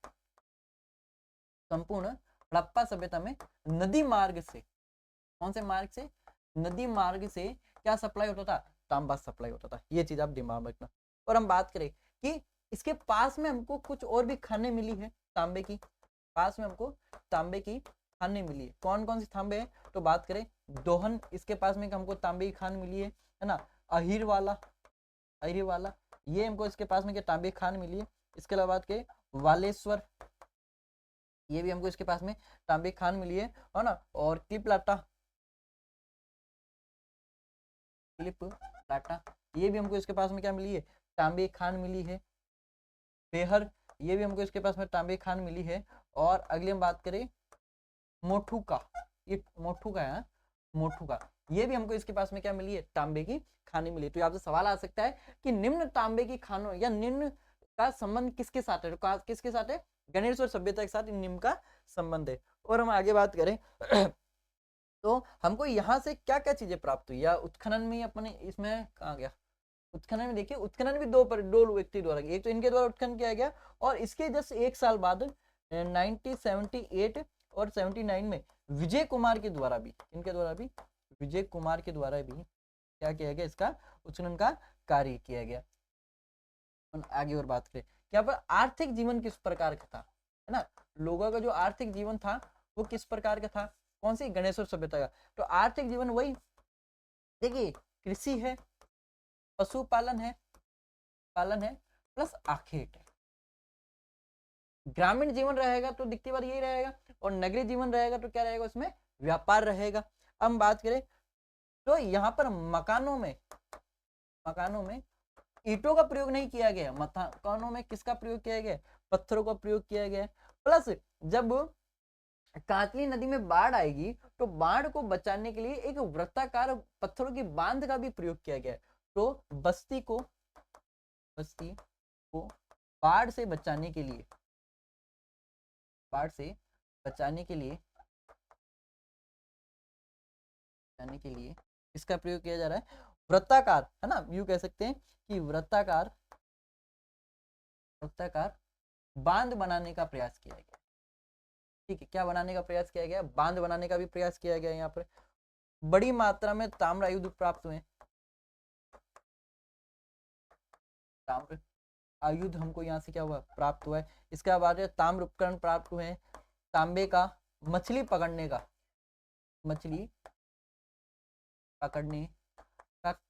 Speaker 1: संपूर्ण हड़प्पा सभ्यता में नदी मार्ग से, कौन से मार्ग से? नदी मार्ग से क्या सप्लाई होता था? तांबा सप्लाई होता था। ये चीज आप दिमाग में रखना। और हम बात करें कि इसके पास में हमको कुछ और भी खाने मिली है तांबे की, पास में हमको तांबे की खाने मिली है। कौन कौन सी तांबे है? तो बात करें दोहन, इसके पास में हमको तांबे की खान मिली है ना। अहिर वाला, अहिर वाला, ये हमको इसके पास में क्या तांबे की खान मिली है। इसके अलावा बात करें वालेश्वर, ये भी हमको इसके पास में तांबे की खान मिली है ना। और क्लिप लाटा, क्लिप लाटा, ये भी हमको इसके पास में क्या मिली है? तांबे खान मिली है। बेहर, ये भी हमको इसके पास में तांबे खान मिली है। और अगली हम बात करें मोठू का, ये मोठू का है, मोठू का, ये भी हमको इसके पास में क्या मिली है? तांबे की खानी मिली है। तो आपसे सवाल आ सकता है कि निम्न तांबे की खानों या निम्न का संबंध किसके साथ है? किसके साथ है? गणेश्वर सभ्यता के साथ निम्न का संबंध है। और हम आगे बात करें तो हमको यहाँ से क्या क्या चीजें प्राप्त हुई? या उत्खनन में अपने इसमें कहाँ गया? उत्खनन में देखिए, उत्खनन भी दो व्यक्ति द्वारा, एक तो इनके द्वारा उत्खनन किया गया और इसके जस्ट एक साल बाद 1978 और 79 में विजय कुमार के द्वारा भी, इनके द्वारा भी, विजय कुमार के द्वारा भी क्या किया गया? इसका उत्खनन का कार्य किया गया। आगे और बात करें, यहाँ पर आर्थिक जीवन किस प्रकार का था, है ना? लोगों का जो आर्थिक जीवन था वो किस प्रकार का था? कौन सी? गणेश्वर सभ्यता का। तो आर्थिक जीवन वही देखिए, कृषि है, पशुपालन है, पालन है, प्लस आखेट है। ग्रामीण जीवन रहेगा तो दिखती बात यही रहेगा, और नगरीय जीवन रहेगा तो क्या रहेगा? उसमें व्यापार रहेगा। अब हम बात करें तो यहाँ पर मकानों में, मकानों में ईंटों का प्रयोग नहीं किया गया, मकानों में किसका प्रयोग किया गया? पत्थरों का प्रयोग किया गया। प्लस जब कांतली नदी में बाढ़ आएगी तो बाढ़ को बचाने के लिए एक वृत्ताकार पत्थरों की बांध का भी प्रयोग किया गया। तो बस्ती को बाढ़ से बचाने के लिए, बाढ़ से बचाने के लिए इसका प्रयोग किया जा रहा है वृत्ताकार, है ना, यूं कह सकते हैं कि वृत्ताकार बांध बनाने का प्रयास किया गया। ठीक है, क्या बनाने का प्रयास किया गया? बांध बनाने का भी प्रयास किया गया। यहाँ पर बड़ी मात्रा में ताम्र आयुध प्राप्त हुए, ताम्र आयुध हमको यहाँ से क्या हुआ? प्राप्त हुआ है। इसके बाद ताम्र उपकरण प्राप्त हुए हैं, तांबे का मछली पकड़ने का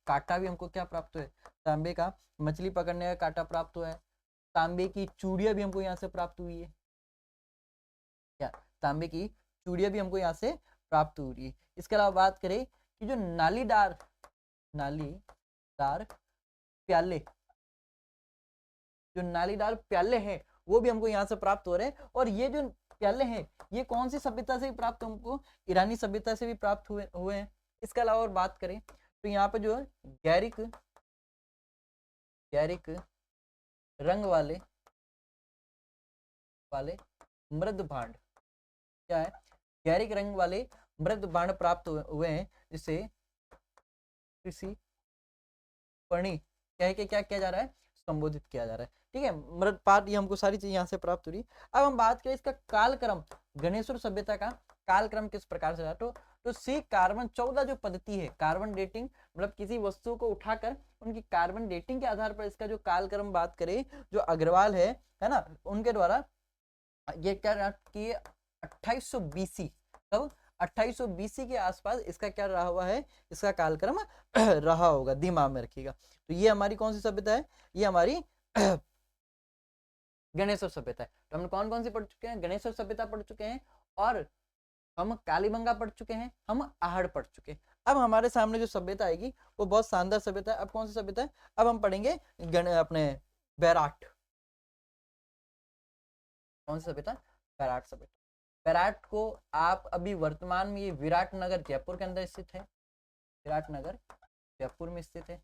Speaker 1: कांटा भी हमको क्या प्राप्त हुआ है? तांबे का मछली पकड़ने का कांटा प्राप्त हुआ है। तांबे की चूड़ियां भी हमको यहाँ से प्राप्त हुई है। क्या? तांबे की चूड़ियां भी हमको यहाँ से प्राप्त हुई है। इसके अलावा बात करें कि जो नालीदार नालीदार प्याले, जो नालीदार प्याले हैं वो भी हमको यहाँ से प्राप्त हो रहे हैं। और ये जो प्याले हैं ये कौन सी सभ्यता से भी प्राप्त, हमको ईरानी सभ्यता से भी प्राप्त हुए हैं। इसके अलावा और बात करें तो यहाँ पे जो है गैरिक रंग वाले मृद भांड, क्या है, गैरिक रंग वाले मृद भांड प्राप्त हुए हैं, जिसे कृषि पर्णी कह के क्या किया जा रहा है, संबोधित किया जा रहा है। ठीक है, मृद पाठ ये हमको सारी चीजें यहाँ से प्राप्त हो रही। अब हम बात करें इसका कालक्रम, गणेश्वर सभ्यता का कालक्रम किस प्रकार से रहा। तो सी कार्बन 14 जो पद्धति है, कार्बन डेटिंग, मतलब किसी वस्तु को उठाकर उनकी कार्बन डेटिंग के आधार पर इसका जो कालक्रम बात करें, जो अग्रवाल है ना, उनके द्वारा ये क्या कि 2800 BC, तब 2800 BC के आसपास इसका क्या रहा हुआ है, इसका कालक्रम रहा होगा, दिमाग में रखिएगा। तो ये हमारी कौन सी सभ्यता है, ये हमारी गणेश्वर सभ्यता है। तो हम कौन कौन सी पढ़ चुके हैं, गणेश्वर सभ्यता पढ़ चुके हैं, और हम कालीबंगा पढ़ चुके हैं, हम आहड़ पढ़ चुके हैं। अब हमारे सामने जो सभ्यता आएगी वो बहुत शानदार सभ्यता है। अब कौन सी सभ्यता है, अब हम पढ़ेंगे अपने बैराट। कौन सी सभ्यता, बैराट सभ्यता। बैराट को आप अभी वर्तमान में ये विराटनगर जयपुर के अंदर स्थित है, विराटनगर जयपुर में स्थित है।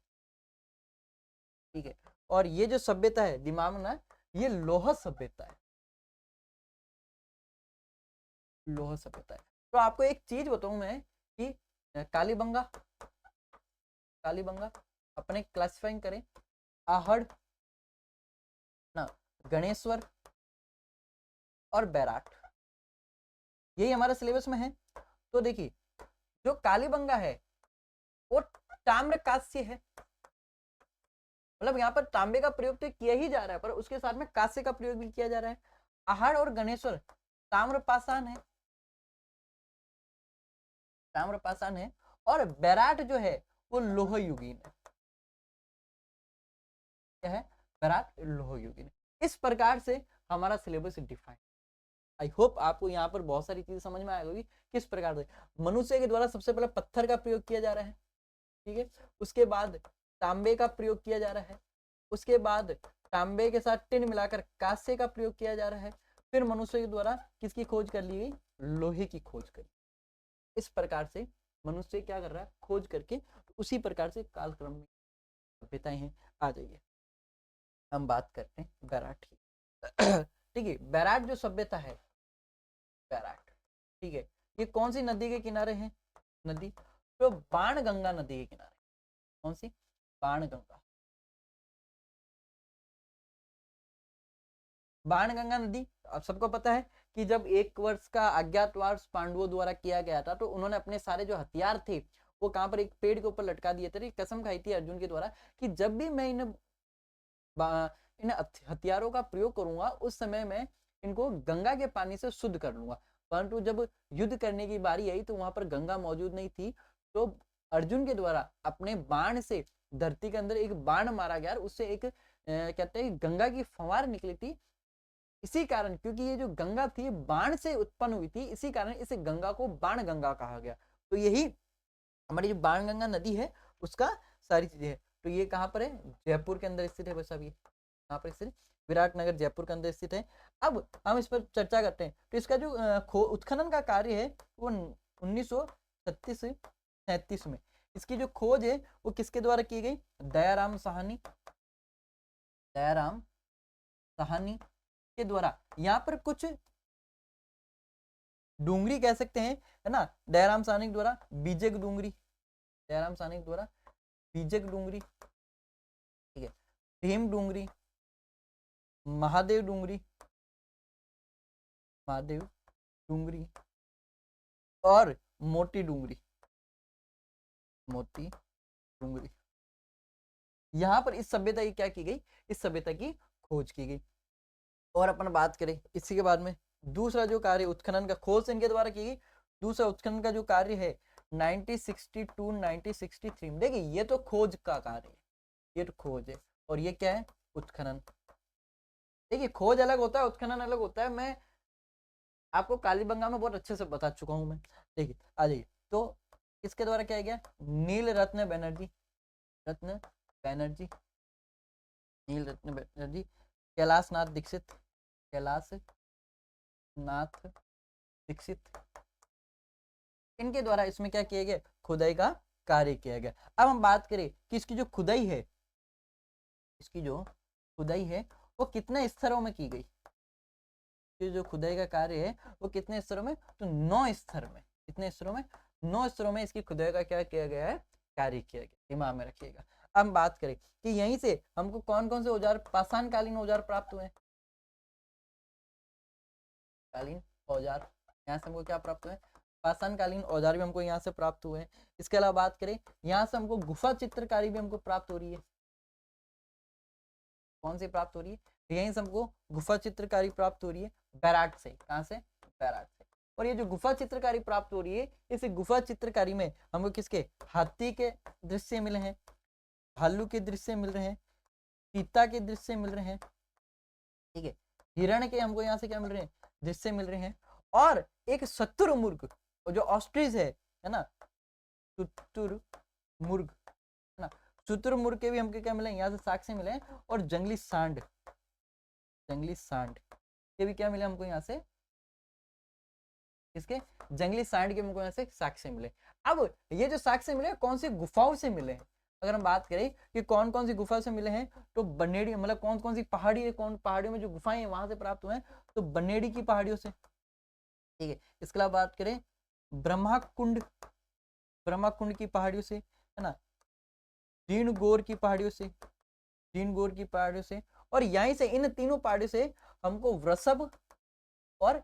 Speaker 1: ठीक है, और ये जो सभ्यता है दिमाग में ना, ये लोह सभ्यता है, लोह सभ्यता है। तो आपको एक चीज बताऊं मैं कि कालीबंगा अपने क्लासिफाइंग करें, आहड़ ना, गणेश्वर और बैराट, यही हमारे सिलेबस में है। तो देखिए जो कालीबंगा है वो ताम्र कांस्य है, मतलब यहाँ पर तांबे का प्रयोग तो किया ही जा रहा है, पर उसके साथ में कांस्य का प्रयोग भी किया जा रहा है। आहड़ और गणेश्वर ताम्र पाषाण है, ताम्र पाषाण है, और बैराट जो है वो लोह युगीन है। क्या है, बैराट लोह युगीन है। इस प्रकार से हमारा सिलेबस डिफाइन। आई होप आपको यहाँ पर बहुत सारी चीजें समझ में आएगी किस प्रकार से मनुष्य के द्वारा सबसे पहले पत्थर का प्रयोग किया जा रहा है। ठीक है, उसके बाद तांबे का प्रयोग किया जा रहा है, उसके बाद तांबे के साथ टिन मिलाकर कांस्य का प्रयोग किया जा रहा है, फिर मनुष्य के द्वारा किसकी खोज कर ली गई, लोहे की खोज कर। इस प्रकार से मनुष्य क्या कर रहा है, खोज करके, उसी प्रकार से कालक्रम में सभ्यताएं हैं। आ जाइए हम बात करते हैं बैराट की। ठीक है, बैराट जो सभ्यता है, बैराट, ठीक है, ये कौन सी नदी के किनारे है, नदी तो बाणगंगा नदी के किनारे। कौन सी, बाणगंगा, बाणगंगा नदी। अब सबको पता है कि जब 1 वर्ष का अज्ञातवास पांडवों द्वारा किया गया था, तो उन्होंने अपने सारे जो हथियार थे वो कहां पर, एक पेड़ के ऊपर लटका दिए थे। कसम खाई थी अर्जुन के द्वारा कि जब भी मैं इन हथियारों का प्रयोग करूंगा उस समय मैं इनको गंगा के पानी से शुद्ध कर लूंगा। परंतु जब युद्ध करने की बारी आई तो वहां पर गंगा मौजूद नहीं थी, तो अर्जुन के द्वारा अपने बाण से धरती के अंदर एक बाण मारा गया, उससे एक कहते हैं गंगा की फवार निकली थी। इसी कारण, क्योंकि ये जो गंगा थी बाण से उत्पन्न हुई थी, इसी कारण इस गंगा को बाण गंगा कहा गया। तो यही हमारी जो बाण गंगा नदी है उसका सारी चीजें है। तो ये कहाँ पर है, जयपुर के अंदर स्थित है। वैसा भी कहाँ पर स्थित, विराटनगर जयपुर के अंदर स्थित है। अब हम इस पर चर्चा करते हैं। तो इसका जो उत्खनन का कार्य है वो 1937 में, इसकी जो खोज है वो किसके द्वारा की गई, दयाराम साहनी के द्वारा। यहाँ पर कुछ डूंगरी कह सकते हैं, है ना, दयाराम साहनी के द्वारा बीजक डूंगरी, दयाराम साहनी के द्वारा बीजक डूंगरी, ठीक है, भीम डूंगरी, महादेव डूंगरी और मोती डूंगरी, यहाँ पर इस सभ्यता की क्या की गई, इस सभ्यता की खोज की गई। और अपन बात करें इसी के बाद में दूसरा जो कार्य उत्खनन का, खोज इनके द्वारा की गई। दूसरा उत्खनन का जो कार्य है 1962-1963 में। देखिए ये तो खोज का कार्य है, ये तो खोज है, और ये क्या है, उत्खनन। देखिए खोज अलग होता है, उत्खनन अलग होता है। मैं आपको कालीबंगा में बहुत अच्छे से बता चुका हूं मैं। देखिए आ जाइए, तो इसके द्वारा क्या गया, नील रत्न बैनर्जी, नील रत्न बैनर्जी, कैलाश नाथ दीक्षित, कैलाश नाथ दीक्षित, इनके द्वारा इसमें क्या किया गया, खुदाई का कार्य किया गया। अब हम बात करें कि इसकी जो खुदाई है, इसकी जो खुदाई है वो कितने स्तरों में की गई, ये जो खुदाई का कार्य है वो कितने स्तरों में, तो 9 स्तर में। कितने स्तरों में, 9 स्तरों में इसकी खुदाई का क्या किया गया है, कार्य किया गया, दिमाग में रखिएगा। अब हम बात करें कि यहीं से हमको कौन कौन से औजार, पाषाणकालीन औजार प्राप्त हुए, कालीन औजार, यहाँ से हमको क्या प्राप्त हुए, पाषाणकालीन औजार भी हमको यहाँ से प्राप्त हुए हैं। इसके अलावा बात करें, यहाँ से हमको गुफा चित्रकारी भी हमको प्राप्त हो रही है। कौन सी प्राप्त हो रही है, यहीं से हमको गुफा चित्रकारी प्राप्त हो रही है, बैराट से। कहाँ से, बैराट से। और ये जो गुफा चित्रकारी प्राप्त हो रही है, इस गुफा चित्रकारी में हमको किसके, हाथी के दृश्य मिले हैं, भालू के दृश्य मिल रहे हैं, चीता के दृश्य मिल रहे हैं, ठीक है, हिरण के हमको यहाँ से क्या मिल रहे हैं, दृश्य मिल रहे हैं, और एक शुतुरमुर्ग, जो ऑस्ट्रिच है ना, शुतुरमुर्ग है ना, शुतुरमुर्ग के भी हमको क्या मिले, यहाँ से साक्ष्य मिले हैं, और जंगली सांड, जंगली सांड के भी क्या मिले हमको यहाँ से, इसके जंगली सांड के हमको यहाँ से साक्ष्य मिले। अब ये जो साक्ष्य मिले कौन सी गुफाओं से मिले हैं, अगर हम बात करें कि कौन कौन सी गुफा से मिले हैं, तो बनेड़ी, मतलब कौन कौन सी पहाड़ी है, कौन पहाड़ियों में जो गुफाएं हैं वहां से प्राप्त हुए हैं, तो बनेड़ी की पहाड़ियों से, ठीक है। इसके अलावा बात करें ब्रह्माकुंड, ब्रह्माकुंड की पहाड़ियों से, है ना, दीनगोर की पहाड़ियों से, दीनगोर की पहाड़ियों से, और यहीं से इन तीनों पहाड़ियों से हमको वृषभ और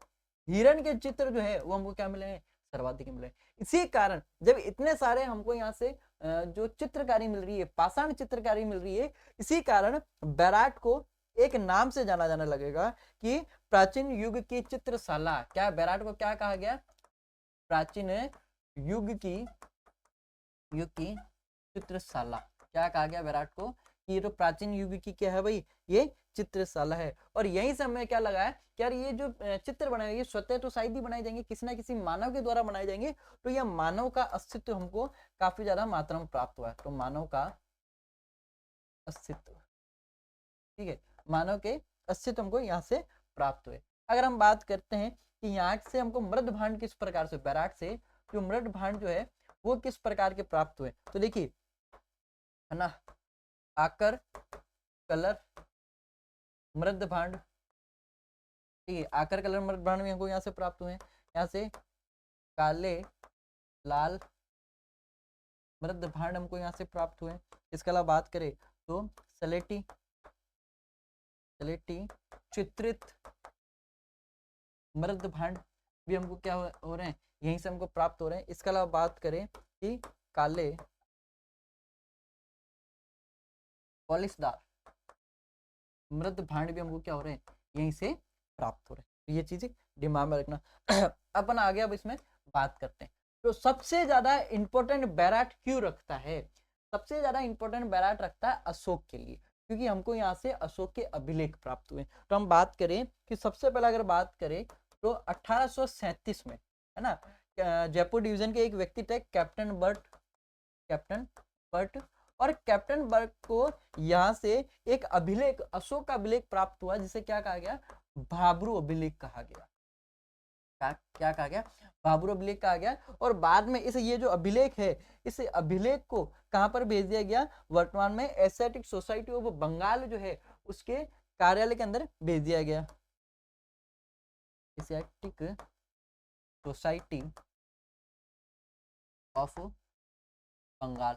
Speaker 1: हिरण के चित्र जो है वो हमको क्या मिले हैं, सर्वाधिक मिले। इसी कारण जब इतने सारे हमको यहाँ से जो चित्रकारी मिल रही है, पाषाण चित्रकारी मिल रही है, इसी कारण बैराट को एक नाम से जाना जाने लगेगा कि प्राचीन युग की चित्रशाला। क्या बैराट को क्या कहा गया, प्राचीन युग की चित्रशाला, क्या कहा गया बैराट को, कि ये तो प्राचीन युग की क्या है भाई, ये चित्रशाला है। और यहीं से हमें क्या लगा है कि यार ये जो चित्र बनाए ये स्वतः तो शायद ही बनाए जाएंगे, किसी ना किसी मानव के द्वारा बनाए जाएंगे, तो यह मानव का अस्तित्व हमको काफी ज्यादा मात्रा में प्राप्त हुआ है, तो मानव का अस्तित्व, ठीक है, मानव के अस्तित्व हमको यहाँ से प्राप्त हुए। अगर हम बात करते हैं कि यहाँ से हमको मृद भांड किस प्रकार से, बैराट से जो मृद भांड जो है वो किस प्रकार के प्राप्त हुए, तो देखिए है ना, आकर, कलर, मृद भांड, ठीक है, आकर, कलर, मृद भांड भी हमको यहाँ से प्राप्त हुए हैं। यहाँ से काले, लाल मृद भांड हमको यहाँ से प्राप्त हुए हैं। इसके अलावा बात करें तो सलेटी, सलेटी चित्रित मृद भांड भी हमको क्या हो रहे हैं, यहीं से हमको प्राप्त हो रहे हैं। इसके अलावा बात करें कि काले पॉलिशदार मृद भांड भी हमको क्या हो रहे हैं, यहीं से प्राप्त हो रहे हैं। तो ये चीजें दिमाग में रखना। अपन आगे अब इसमें बात करते हैं, तो सबसे ज्यादा इंपॉर्टेंट बैराट क्यों रखता है, सबसे ज्यादा इंपॉर्टेंट बैराट रखता है अशोक के लिए, क्योंकि हमको यहाँ से अशोक के अभिलेख प्राप्त हुए। तो हम बात करें कि सबसे पहले अगर बात करें तो 1837 में, है ना, जयपुर डिवीजन के एक व्यक्ति थे कैप्टन बर्ट, कैप्टन बर्ट, और कैप्टन बर्ट को यहाँ से एक अभिलेख, अशोक का अभिलेख प्राप्त हुआ, जिसे क्या कहा गया, भाब्रू अभिलेख कहा गया। क्या कहा गया, भाब्रू अभिलेख कहा गया। और बाद में इस ये जो अभिलेख है, इस अभिलेख को कहां पर भेज दिया गया, वर्तमान में एशियाटिक सोसाइटी ऑफ बंगाल जो है उसके कार्यालय के अंदर भेज दिया गया। एशियाटिक सोसाइटी ऑफ बंगाल,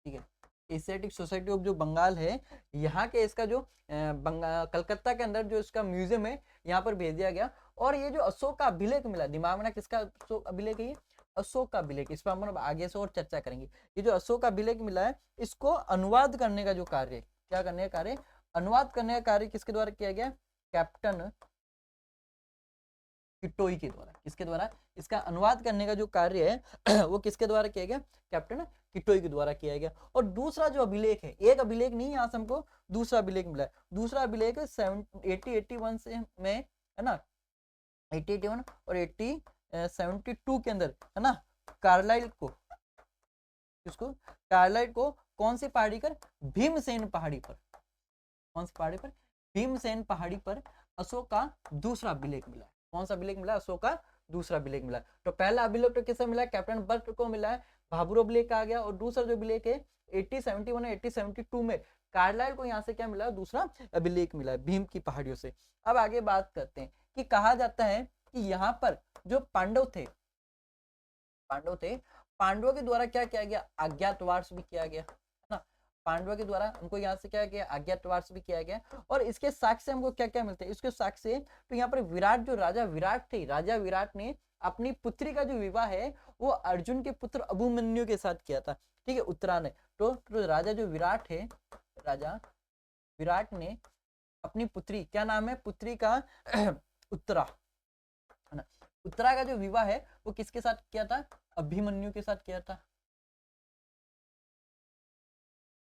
Speaker 1: ठीक है, एशियाटिक सोसाइटी ऑफ जो बंगाल है, यहाँ के इसका जो कलकत्ता के अंदर जो इसका म्यूजियम है यहाँ पर भेज दिया गया। और ये जो अशोक का अभिलेख मिला, दिमाग में किसका अभिलेख है, ये अशोक का अभिलेख, इस पर हम आगे से और चर्चा करेंगे। ये जो अशोक का अभिलेख मिला है, इसको अनुवाद करने का जो कार्य, क्या करने का कार्य, अनुवाद करने का कार्य किसके द्वारा किया गया, कैप्टन किटोई के द्वारा। किसके द्वारा, इसका अनुवाद करने का जो कार्य है वो किसके द्वारा किया गया, कैप्टन किटोई के द्वारा किया गया। और दूसरा जो अभिलेख है, एक अभिलेख नहीं, यहाँ से हमको दूसरा अभिलेख मिला है। दूसरा अभिलेख 1881 से में, है ना, 1881 और 1872 के अंदर, है ना, कार्लाइल को, इसको कार्लाइल को कौन सी पहाड़ी पर? भीमसेन पहाड़ी पर। कौन सी पहाड़ी पर? भीमसेन पहाड़ी पर अशोक का दूसरा अभिलेख मिला है। कौन सा अभिलेख मिला? अशोक का दूसरा अभिलेख मिला है। तो पहला अभिलेख तो किसे मिला है? कैप्टन बर्ट को मिला है, भाभरू अभिलेख आ गया। और दूसरा जो अभिलेख है 1871 और 1872 में कार्लाइल को यहाँ से क्या मिला? दूसरा अभिलेख मिला है भीम की पहाड़ियों से। अब आगे बात करते हैं कि कहा जाता है कि यहाँ पर जो पांडव थे, पांडवों के द्वारा क्या किया गया? अज्ञातवास भी किया गया, है ना। पांडवों के द्वारा उनको यहाँ से क्या किया? अज्ञातवास भी किया गया। और इसके साक्ष्य हमको क्या क्या मिलते हैं? इसके साक्ष्य तो यहाँ पर विराट, जो राजा विराट थे, राजा विराट ने अपनी पुत्री का जो विवाह है वो अर्जुन के पुत्र अभिमन्यु के साथ किया था, ठीक है, उत्तरा ने। तो राजा जो विराट है, राजा विराट ने अपनी पुत्री, क्या नाम है पुत्री का? उत्तरा, है ना। उत्तरा का जो विवाह है वो किसके साथ किया था? अभिमन्यु के साथ किया था।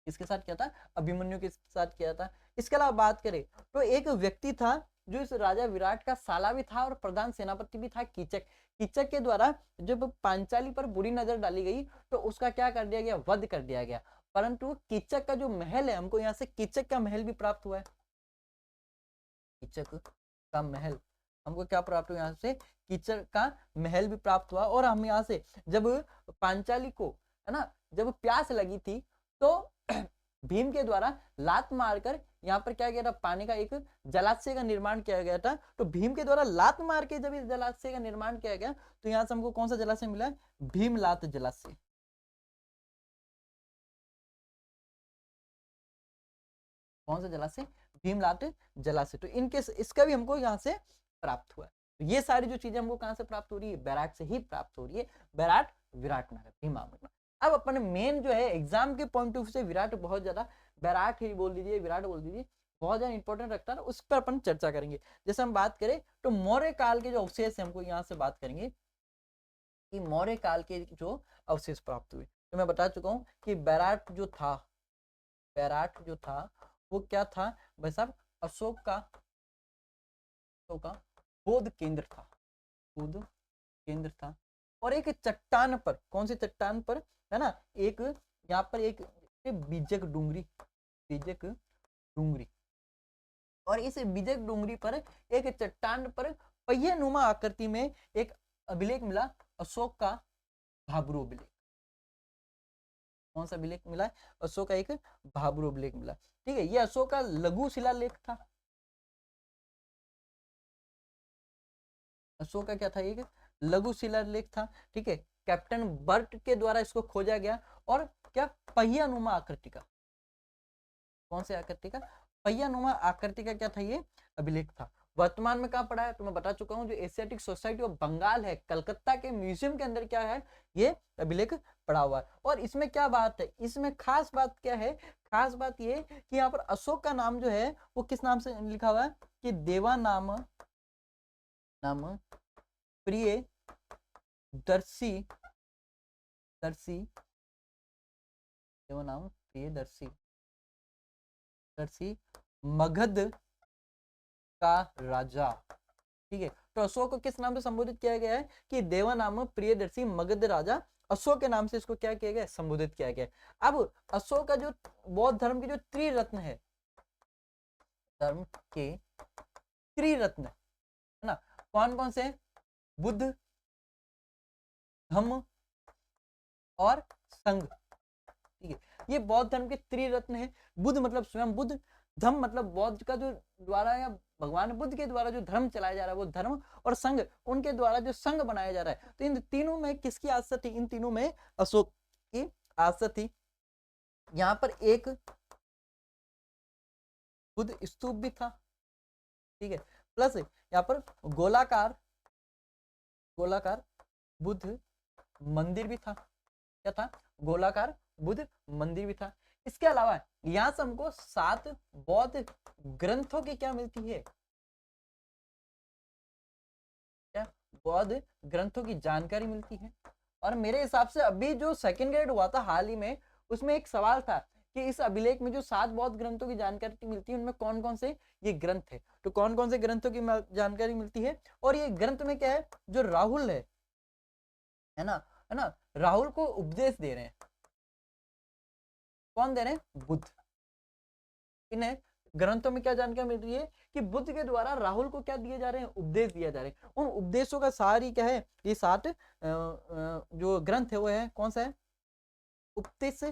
Speaker 1: किसके साथ किया था? अभिमन्यु के साथ किया था। इसके अलावा बात करें तो एक व्यक्ति था जो इस राजा विराट का साला भी था और प्रधान सेनापति भी था, कीचक। कीचक के द्वारा जब पांचाली पर बुरी नजर डाली गई तो उसका क्या कर दिया गया? वध कर दिया गया। परंतु कीचक का जो महल है, हमको यहाँ से कीचक का महल भी प्राप्त हुआ है। कीचक का महल हमको क्या प्राप्त हुआ? यहाँ से कीचक का महल भी प्राप्त हुआ। और हम यहाँ से जब पांचाली को, है ना, जब प्यास लगी थी तो भीम के द्वारा लात मारकर यहाँ पर क्या किया था? पानी का एक जलाशय का निर्माण किया गया था। तो भीम के द्वारा लात मार के जब इस जलाशय का निर्माण किया गया तो यहाँ से हमको कौन सा जलाशय मिला? भीमलात जलाशय। कौन सा जलाशय? भीमलाट जलाशय। तो इनके इसका भी हमको यहाँ से प्राप्त हुआ है। तो ये सारी जो चीजें हमको कहाँ से प्राप्त हो रही है? बैराट से ही प्राप्त हो रही है। बैराट विराटनगर, भीमानगर। अब अपन मेन जो है एग्जाम के पॉइंट ऑफ व्यू से विराट बहुत ज्यादा, बैराट ही बोल दीजिए, विराट बोल दीजिए, बहुत ज्यादा इंपॉर्टेंट रखता है, उस पर अपन चर्चा करेंगे। जैसे हम बात करें तो मौर्य काल के जो अवशेष है, हमको यहाँ से बात करेंगे कि मौर्य काल के जो अवशेष प्राप्त हुए। तो मैं बता चुका हूँ कि बैराट जो था, बैराट जो था वो क्या था भाई साहब? अशोक का बोध केंद्र था, बोध केंद्र था। और एक चट्टान पर, कौन सी चट्टान पर, है ना, एक यहाँ पर एक बीजक डूंगरी, बीजक डूंगरी। और इस बीजक डूंगरी पर एक चट्टान पर पहिए नुमा आकृति में एक अभिलेख मिला, अशोक का भाबरू अभिलेख। कौन सा अभिलेख मिला? अशोक का एक भाबरू अभिलेख मिला, ठीक है। ये अशोक का लघु शिलालेख था। अशोक का क्या था? एक लघु शिलालेख था, ठीक है। कैप्टन बर्ट के द्वारा इसको खोजा गया। और क्या? पहिया नुमा आकृति का, कौन से आकृति का? पहिया नुमा आकृति का क्या था? ये अभिलेख था। वर्तमान में कहाँ पड़ा है? तो मैं बता चुका हूँ, जो एशियाटिक सोसाइटी ऑफ बंगाल है, कलकत्ता के म्यूजियम के अंदर क्या है? ये अभिलेख पड़ा हुआ है। और इसमें क्या बात है? इसमें खास बात क्या है? खास बात ये कि यहाँ पर अशोक का नाम जो है वो किस नाम से लिखा हुआ है? कि देवा नाम प्रिय दर्शी, देवा नाम प्रिय दर्शी मगध का राजा, ठीक है। तो अशोक को किस नाम से संबोधित किया गया है? कि देवा नाम प्रियदर्शी मगध राजा, अशोक के नाम से इसको क्या किया गया? संबोधित किया गया। अब अशोक का जो बौद्ध धर्म के जो त्रिरत्न है, धर्म के त्रिरत्न, है ना, कौन कौन से? बुद्ध, धम्म और संघ, ठीक है। ये बौद्ध धर्म के त्रिरत्न है। बुद्ध मतलब स्वयं बुद्ध, धम्म मतलब बौद्ध का जो द्वारा या भगवान बुद्ध के द्वारा जो धर्म चलाया जा रहा है वो धर्म, और संघ उनके द्वारा जो संघ बनाया जा रहा है। तो इन तीनों में किसकी आस्था थी? इन तीनों में अशोक की आस्था थी। यहाँ पर एक बुद्ध स्तूप भी था, ठीक है, प्लस यहाँ पर गोलाकार बुद्ध मंदिर भी था। क्या था? गोलाकार बुद्ध मंदिर भी था। इसके अलावा यहां से हमको 7 बौद्ध ग्रंथों की क्या मिलती है? क्या? बौद्ध ग्रंथों की जानकारी मिलती है। और मेरे हिसाब से अभी जो सेकंड ग्रेड हुआ था हाल ही में, उसमें एक सवाल था कि इस अभिलेख में जो 7 बौद्ध ग्रंथों की जानकारी मिलती है उनमें कौन कौन से ये ग्रंथ है। तो कौन कौन से ग्रंथों की जानकारी मिलती है? और ये ग्रंथ में क्या है? जो राहुल है ना, राहुल को उपदेश दे रहे हैं। कौन दे रहे हैं? बुद्ध। इन्हें ग्रंथों में क्या जानकारी मिल रही है कि बुद्ध के द्वारा राहुल को क्या दिए जा रहे हैं? उपदेश दिया जा रहे हैं। उन उपदेशों का सार ही क्या है? ये 7 जो ग्रंथ है वो है, कौन सा है? उपदेश,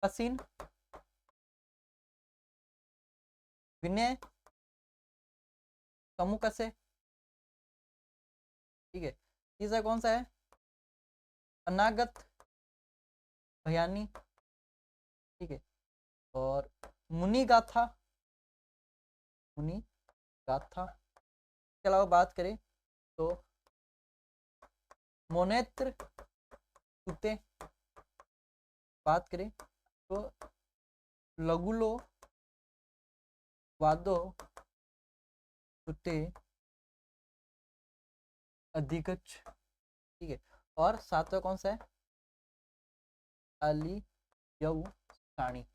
Speaker 1: असीन, विनय, समुकसे, ठीक है। तीसरा कौन सा है? अनागत भयानी, ठीक है। और मुनि गाथा, मुनि गाथा के अलावा बात करें तो मोनेत्र सुते, बात करें तो लघुलो वादो सुते अधिगच, ठीक है। और सातवां कौन सा है? अली यऊ साणी।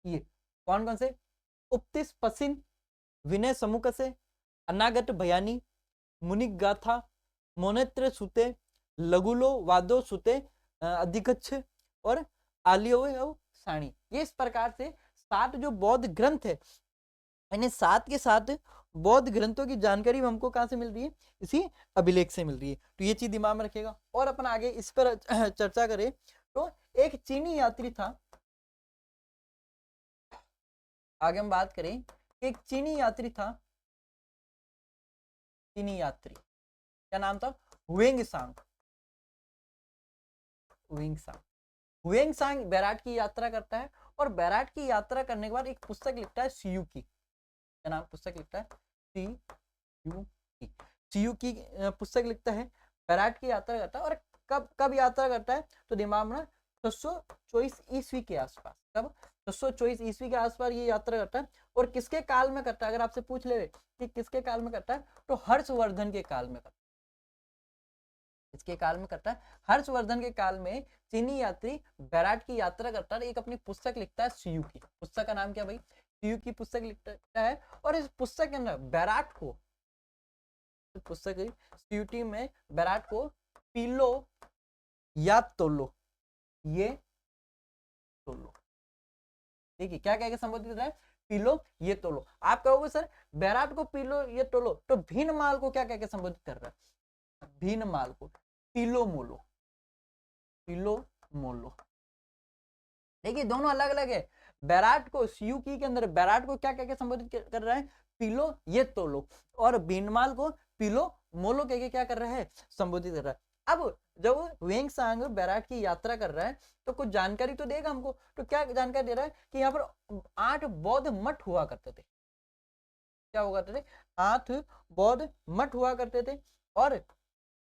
Speaker 1: ये कौन कौन से? उपतिस पसिन, विनय समुख से, अनागत भयानी, मुनिक गाथा, मोनेत्र सुते, लघुलो वादो सुते अधिगच्छ और आलियो साणी। ये इस प्रकार से 7 जो बौद्ध ग्रंथ है, इन्हें 7 के 7 बौद्ध ग्रंथों की जानकारी हमको कहां से मिल रही है? इसी अभिलेख से मिल रही है। तो ये चीज दिमाग में रखेगा। और अपन आगे इस पर चर्चा करें तो एक चीनी यात्री था, आगे हम बात करें, एक चीनी यात्री था, चीनी यात्री, क्या नाम था? हुएंगसांग। हुएंगसांग, हुएंगसांग बैराट की यात्रा करता है और बैराट की यात्रा करने के बाद एक पुस्तक लिखता है सीयू की। क्या नाम पुस्तक लिखता है? सीयू की। सीयू की पुस्तक लिखता है, बैराट की यात्रा करता है। और कब कब यात्रा करता है? तो दिमाग में 624 ईस्वी के आसपास। कब? 624 ईस्वी के आसपास ये यात्रा करता है। और किसके काल में करता है? अगर आपसे पूछ ले कि किसके काल में करता है, तो हर्षवर्धन के काल में करता है। इसके काल में करता है, हर्षवर्धन के काल में चीनी यात्री बैराट की यात्रा करता है, एक अपनी पुस्तक लिखता है सीयू की। पुस्तक का नाम क्या भाई? सीयू की पुस्तक लिखता है। और इस पुस्तक के अंदर बैराट को, पुस्तक सीयूटी में बैराट को पीलो या तोलो, ये तोलो, देखिए क्या कह के संबोधित है? पीलो ये तोलो। आप कहोगे सर बैराट को पीलो ये तोलो, तो भीन माल को क्या कह के संबोधित कर रहा है? भीन माल को पीलो मोलो, पीलो मोलो। देखिए दोनों अलग अलग है। बैराट को सीयूकी के अंदर बैराट को क्या कह के संबोधित कर रहा है? पीलो ये तोलो। और भीनमाल को पीलो मोलो कह के क्या कर रहा है? संबोधित कर रहा है। अब जब हुएंगसांग बैराट की यात्रा कर रहा है तो कुछ जानकारी तो देगा हमको। तो क्या जानकारी दे रहा है कि यहाँ पर 8 बौद्ध मठ हुआ करते थे। क्या हुआ करते थे? 8 बौद्ध मठ हुआ करते थे। और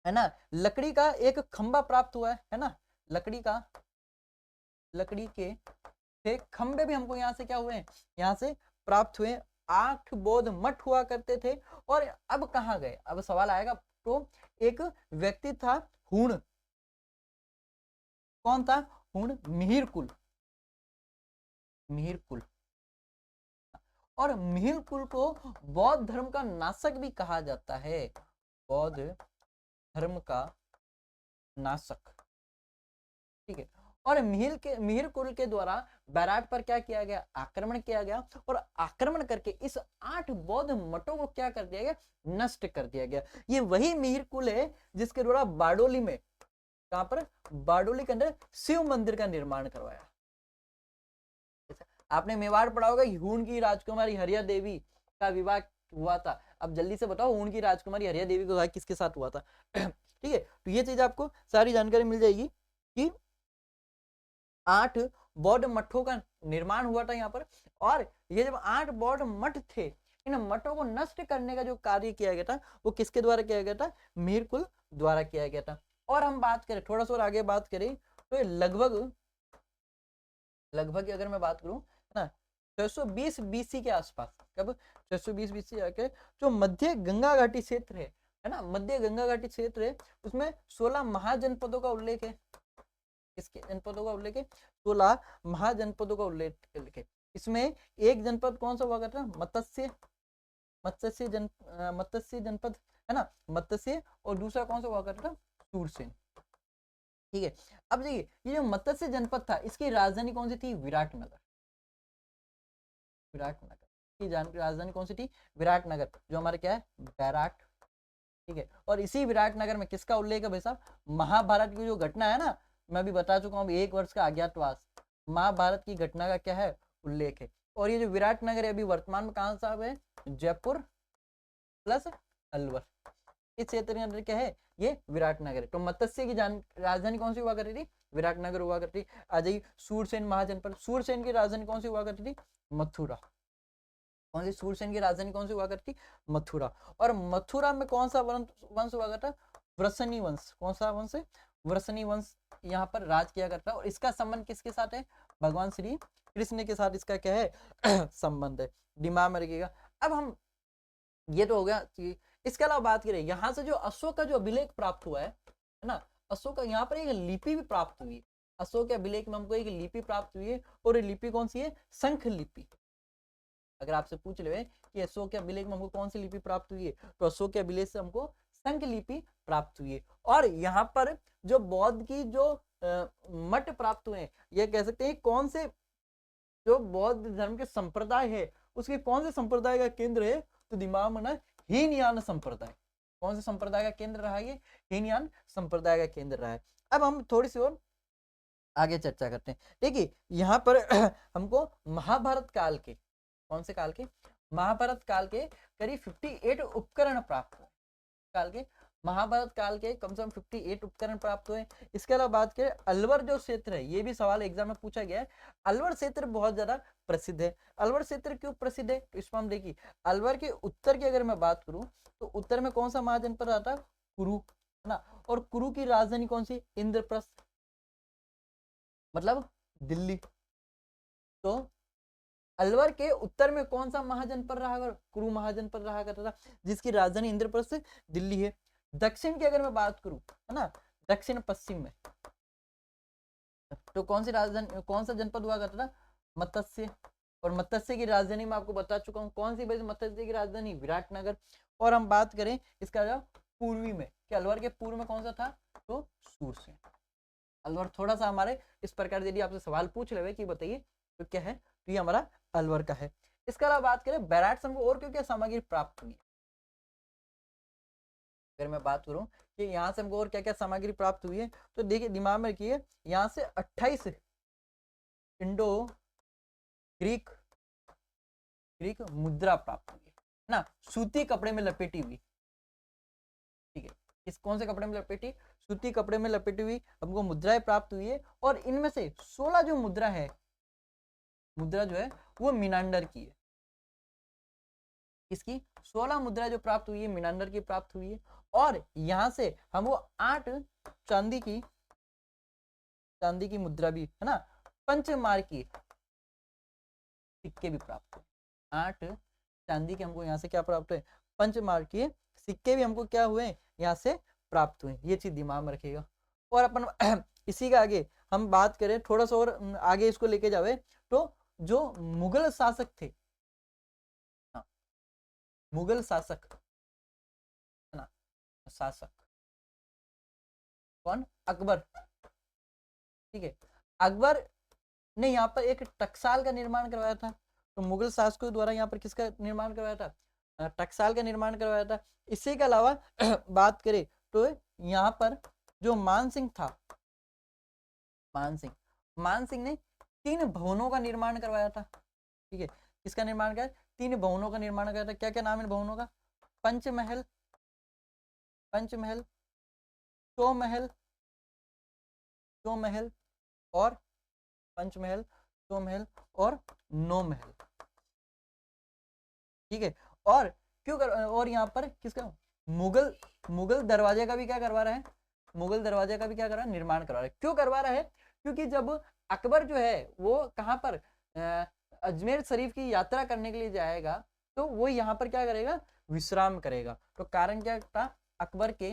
Speaker 1: है ना, लकड़ी का एक खंबा प्राप्त हुआ है ना, लकड़ी के खंबे भी हमको यहाँ से क्या हुए? यहाँ से प्राप्त हुए। 8 बौद्ध मठ हुआ करते थे। और अब कहाँ गए? अब सवाल आएगा। तो एक व्यक्ति था हुण, कौन था? हुण मिहिरकुल, मिहिरकुल। और मिहिरकुल को बौद्ध धर्म का नासक भी कहा जाता है, बौद्ध धर्म का नासक, ठीक है। और मिहिरकुल के द्वारा बैराट पर क्या किया गया? आक्रमण किया गया। और आक्रमण करके इस 8 बौद्ध मठों को क्या कर दिया गया? नष्ट कर दिया गया। ये वही मिहिरकुल है जिसके द्वारा बारडोली में, कहां पर? बारडोली के अंदर शिव मंदिर का निर्माण करवाया। आपने मेवाड़ पढ़ा होगा, हूण की राजकुमारी हरिया देवी का विवाह हुआ था। अब जल्दी से बताओ हूण की राजकुमारी हरिया देवी का विवाह किसके साथ हुआ था? ठीक है, तो ये चीज आपको सारी जानकारी मिल जाएगी कि 8 बौद्ध मठों का निर्माण हुआ था यहाँ पर। और ये जब 8 बौद्ध मठ थे, इन मठों को नष्ट करने का जो कार्य किया गया था वो किसके द्वारा किया गया था? मिहिरकुल द्वारा किया गया था। और हम बात करें थोड़ा सा और आगे बात करें तो लगभग अगर मैं बात करूं ना 620 बीसी के आसपास, कब? 620 बीसी आके जो मध्य गंगा घाटी क्षेत्र है ना, मध्य गंगा घाटी क्षेत्र है, उसमें 16 महाजनपदों का उल्लेख है। किसके जनपदों का उल्लेख है? 16 महाजनपदों का उल्लेख है। इसमें एक जनपद कौन सा हुआ करता है? मत्स्य जनपद है ना, मत्स्य। और दूसरा कौन सा हुआ करता? सूरसेन। ठीक है। अब देखिए ये जो मत्स्य जनपद था इसकी राजधानी कौन सी थी? विराटनगर। विराटनगर की राजधानी कौन सी थी? विराटनगर, जो हमारे क्या है? बैराट। ठीक है। और इसी विराटनगर में किसका उल्लेख है भाई साहब? महाभारत की जो घटना है ना, मैं अभी बता चुका हूँ, 1 वर्ष का अज्ञातवास, महाभारत की घटना का क्या है? उल्लेख है। और ये जो विराटनगर है अभी वर्तमान में कहाँ साहब है? जयपुर प्लस अलवर, इस क्षेत्र के अंदर क्या है? ये विराटनगर है। तो मत्स्य की राजधानी कौन सी हुआ करती थी? विराटनगर हुआ करती थी। आ जाइए सूरसेन महाजनपद, सूरसेन की राजधानी कौन सी हुआ करती थी? मथुरा। कौन सी? सूरसेन की राजधानी कौन सी हुआ करती? मथुरा। और मथुरा में कौन सा वंश हुआ करता? वृषणी वंश। कौन सा वंश है? वृषणी वंश यहाँ पर राज किया करता है। और इसका संबंध किसके साथ है? भगवान श्री कृष्ण के साथ इसका क्या है? संबंध है। दिमाग में रखिएगा। अब हम, ये तो हो गया कि इसके अलावा बात करें यहाँ से जो अशोक का जो अभिलेख प्राप्त हुआ है ना, अशोक का यहाँ पर एक लिपि भी प्राप्त हुई है। अशोक के अभिलेख में हमको एक लिपि प्राप्त हुई है, और ये लिपि कौन सी है? शंख लिपि। अगर आपसे पूछ ले कि अशोक के अभिलेख में हमको कौन सी लिपि प्राप्त हुई है, तो अशोक के अभिलेख से हमको शंख लिपि प्राप्त हुई है। और यहाँ पर जो बौद्ध की जो मठ प्राप्त हुए हैं, ये कह सकते हैं कौन से जो बौद्ध धर्म के संप्रदाय है उसके कौन से संप्रदाय का केंद्र है? तो दिमाग में ना, हीनयान संप्रदाय। कौन से संप्रदाय का केंद्र रहा? ये हीनयान संप्रदाय का केंद्र रहा है। अब हम थोड़ी सी और आगे चर्चा करते हैं। देखिए यहाँ पर हमको महाभारत काल के, कौन से काल के? महाभारत काल के करीब 58 उपकरण प्राप्त हुए। काल के, महाभारत काल के कम से कम 58 उपकरण प्राप्त हुए। इसके अलावा बात करें अलवर जो क्षेत्र है, ये भी सवाल एग्जाम में पूछा गया है। अलवर क्षेत्र बहुत ज्यादा प्रसिद्ध है। अलवर क्षेत्र क्यों प्रसिद्ध है? तो इसमें हम देखिए अलवर के उत्तर की अगर मैं बात करूं तो उत्तर में कौन सा महाजनपद आता है? कुरु, है ना। और कुरु की राजधानी कौन सी? इंद्रप्रस्थ, मतलब दिल्ली। तो अलवर के उत्तर में कौन सा महाजनपद रहा? कुरु महाजनपद रहा करता था, जिसकी राजधानी इंद्रप्रस्थ दिल्ली है। दक्षिण की अगर मैं बात करूं, है ना, दक्षिण पश्चिम में तो कौन सी राजधानी, कौन सा जनपद हुआ करता था? मत्स्य। और मत्स्य की राजधानी मैं आपको बता चुका हूँ, कौन सी? मत्स्य की राजधानी विराटनगर। और हम बात करें इसका जो पूर्वी में, कि अलवर के पूर्व में कौन सा था? तो सूरसेन। अलवर थोड़ा सा हमारे इस प्रकार यदि आपसे सवाल पूछ ले कि बताइए तो क्या है, तो ये हमारा अलवर का है। इसके अलावा बात करें बैराट से हमको और क्या क्या सामग्री प्राप्त हुई? अगर मैं बात करूं कि यहाँ से हमको और क्या क्या सामग्री प्राप्त हुई है, तो देखिए दिमाग में रखिए, यहाँ से 28 इंडो ग्रीक मुद्रा प्राप्त हुई है ना, सूती कपड़े में लपेटी हुई। ठीक है, किस कौन से कपड़े में लपेटी? सूती कपड़े में लपेटी हुई हमको मुद्राएं प्राप्त हुई है। और इनमें से 16 जो मुद्रा है, मुद्रा जो है वो मीनांडर की है। इसकी 16 मुद्रा जो प्राप्त हुई है मीनांडर की प्राप्त हुई है। और यहां से हमको 8 चांदी की मुद्रा भी, है ना, पंचमार्की सिक्के भी प्राप्त हुए। 8 चांदी के हमको यहाँ से क्या प्राप्त हुए? पंचमार्की सिक्के भी हमको क्या हुए? यहाँ से प्राप्त हुए। ये चीज दिमाग में रखिएगा। और अपन इसी के आगे हम बात करें, थोड़ा सा और आगे इसको लेके जावे, तो जो मुगल शासक थे, मुगल शासक, है ना, शासक कौन? अकबर। ठीक है, अकबर ने यहाँ पर एक टकसाल का निर्माण करवाया था। तो मुगल शासकों द्वारा यहाँ पर किसका निर्माण करवाया था? टकसाल का निर्माण करवाया था। इसी के अलावा बात करें तो यहाँ पर जो मान सिंह था, मान सिंह ने 3 भवनों का निर्माण करवाया था। ठीक है, किसका निर्माण किया? 3 भवनों का निर्माण किया था। क्या क्या नाम है भवनों का? पंचमहल, चौमहल, और पंचमहल, चौमहल और नौमहल। ठीक है, और क्यों और यहाँ पर किसका? मुगल दरवाजे का भी क्या करवा रहा है? मुगल दरवाजे का भी क्या कर रहा है? निर्माण करवा रहा है। क्यों करवा रहा है? क्योंकि जब अकबर जो है वो कहाँ पर अजमेर शरीफ की यात्रा करने के लिए जाएगा, तो वो यहाँ पर क्या करेगा? विश्राम करेगा। तो कारण क्या था? अकबर के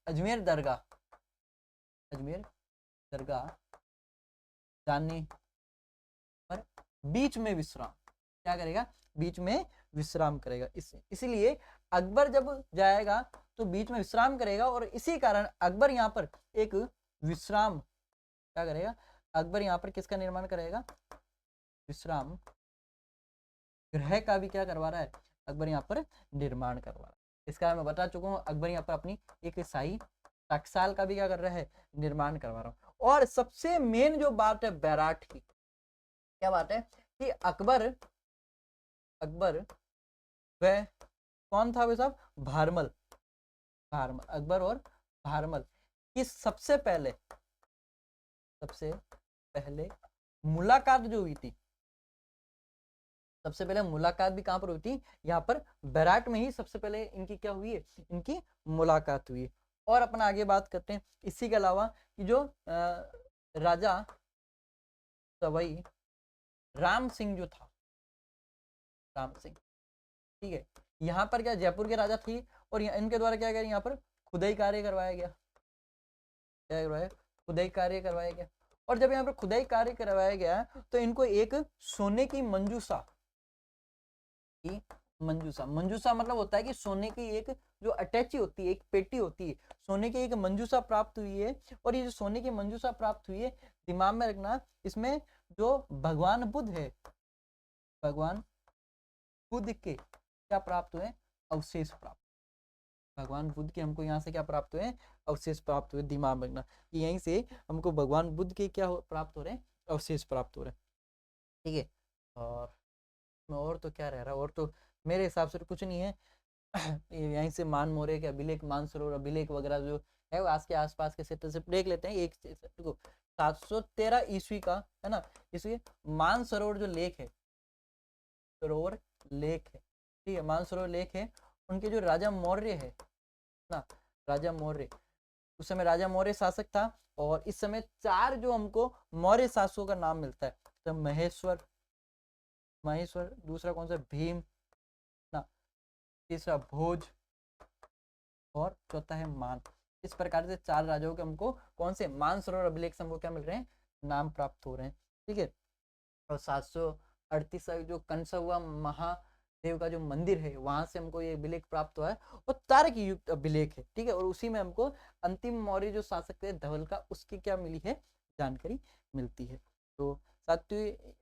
Speaker 1: अजमेर दरगाह जाने पर बीच में विश्राम क्या करेगा? बीच में विश्राम करेगा। इसीलिए अकबर जब जाएगा तो बीच में विश्राम करेगा, और इसी कारण अकबर यहाँ पर एक विश्राम क्या करेगा, अकबर यहाँ पर किसका निर्माण करेगा, विश्राम गृह का भी क्या करवा रहा है, अकबर यहाँ पर निर्माण करवा रहा है। इसका मैं बता चुका हूँ, अकबर यहाँ पर अपनी एक शाही टकसाल का भी क्या कर रहा है, निर्माण करवा रहा हूँ। और सबसे मेन जो बात है बैराट की, क्या बात है कि अकबर वह कौन था भाई साहब, भारमल, अकबर और भारमल की सबसे पहले मुलाकात जो हुई थी, सबसे पहले मुलाकात भी कहां पर हुई थी, यहाँ पर बैराट में ही सबसे पहले इनकी क्या हुई है, इनकी मुलाकात हुई है। और अपना आगे बात करते हैं इसी के अलावा कि जो राजा सवाई राम सिंह जो था, राम सिंह, ठीक है, यहाँ पर क्या जयपुर के राजा थी, और इनके द्वारा क्या करें, यहाँ पर खुदाई कार्य करवाया गया, क्या करवाया, खुदाई कार्य करवाया गया। और जब यहाँ पर खुदाई कार्य करवाया गया तो इनको एक सोने की मंजूसा मतलब होता है कि सोने की एक जो अटैची होती है, एक पेटी होती है, सोने की एक मंजूसा प्राप्त हुई है। और ये जो सोने की मंजूसा प्राप्त हुई है, दिमाग में रखना, इसमें जो भगवान बुद्ध है, भगवान बुद्ध के क्या प्राप्त हुए, अवशेष प्राप्त, भगवान बुद्ध के हमको यहाँ से क्या प्राप्त हुए, अवशेष प्राप्त हुए। दिमाग में रखना कि यहीं से हमको भगवान बुद्ध के क्या प्राप्त हो रहे हैं, अवशेष प्राप्त हो रहे हैं, ठीक है। और तो क्या रह रहा है, और तो मेरे हिसाब से तो कुछ नहीं है। यहीं से मानमोरे के अभिलेख, मानसरोवर अभिलेख वगैरह जो है वो आज के आसपास के क्षेत्र से देख लेते हैं। एक देखो 713 ईस्वी का है ना, इसलिए मानसरोवर जो लेख है, सरोवर लेख है, ठीक है, मानसरोवर लेख है, उनके जो राजा मौर्य है ना, राजा मौर्य, उस समय राजा मौर्य शासक था। और इस समय 4 जो हमको मौर्य शासकों का नाम मिलता है, तो महेश्वर, दूसरा कौन सा, भीम ना, तीसरा भोज, और चौथा है मान। इस प्रकार से 4 राजाओं के हमको कौन से, मानसरोवर अभिलेख से हमको क्या मिल रहे हैं, नाम प्राप्त हो रहे हैं, ठीक है। और 738 जो कंसहुआ महादेव का जो मंदिर है, वहां से हमको ये अभिलेख प्राप्त हुआ है, और तारक युक्त अभिलेख है, ठीक है। और उसी में हमको अंतिम मौर्य जो शासक थे धवल का, उसकी क्या मिली है, जानकारी मिलती है। तो साथियों,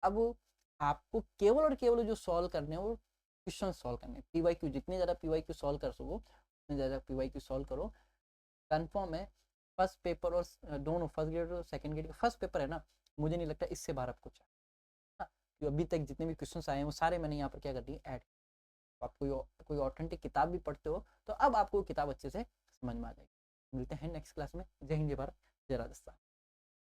Speaker 1: अब आपको केवल और केवल जो सॉल्व करने हैं वो क्वेश्चन सॉल्व करने, पीवाईक्यू, जितने ज्यादा पीवाईक्यू सॉल्व कर सको उतने ज्यादा पीवाईक्यू सॉल्व करो। कंफर्म है फर्स्ट पेपर और दोनों, फर्स्ट ग्रेड और सेकंड ग्रेड का फर्स्ट पेपर है ना, मुझे नहीं लगता इससे बाहर आपको चाहिए। अभी तक जितने भी क्वेश्चन आए हैं वो सारे मैंने यहाँ पर क्या कर दिए, ऐड। आप कोई ऑथेंटिक किताब भी पढ़ते हो तो अब आपको किताब अच्छे से समझ में आ जाएगी। मिलते हैं नेक्स्ट क्लास में। जय हिंद, जय भारत, जय राजस्थान।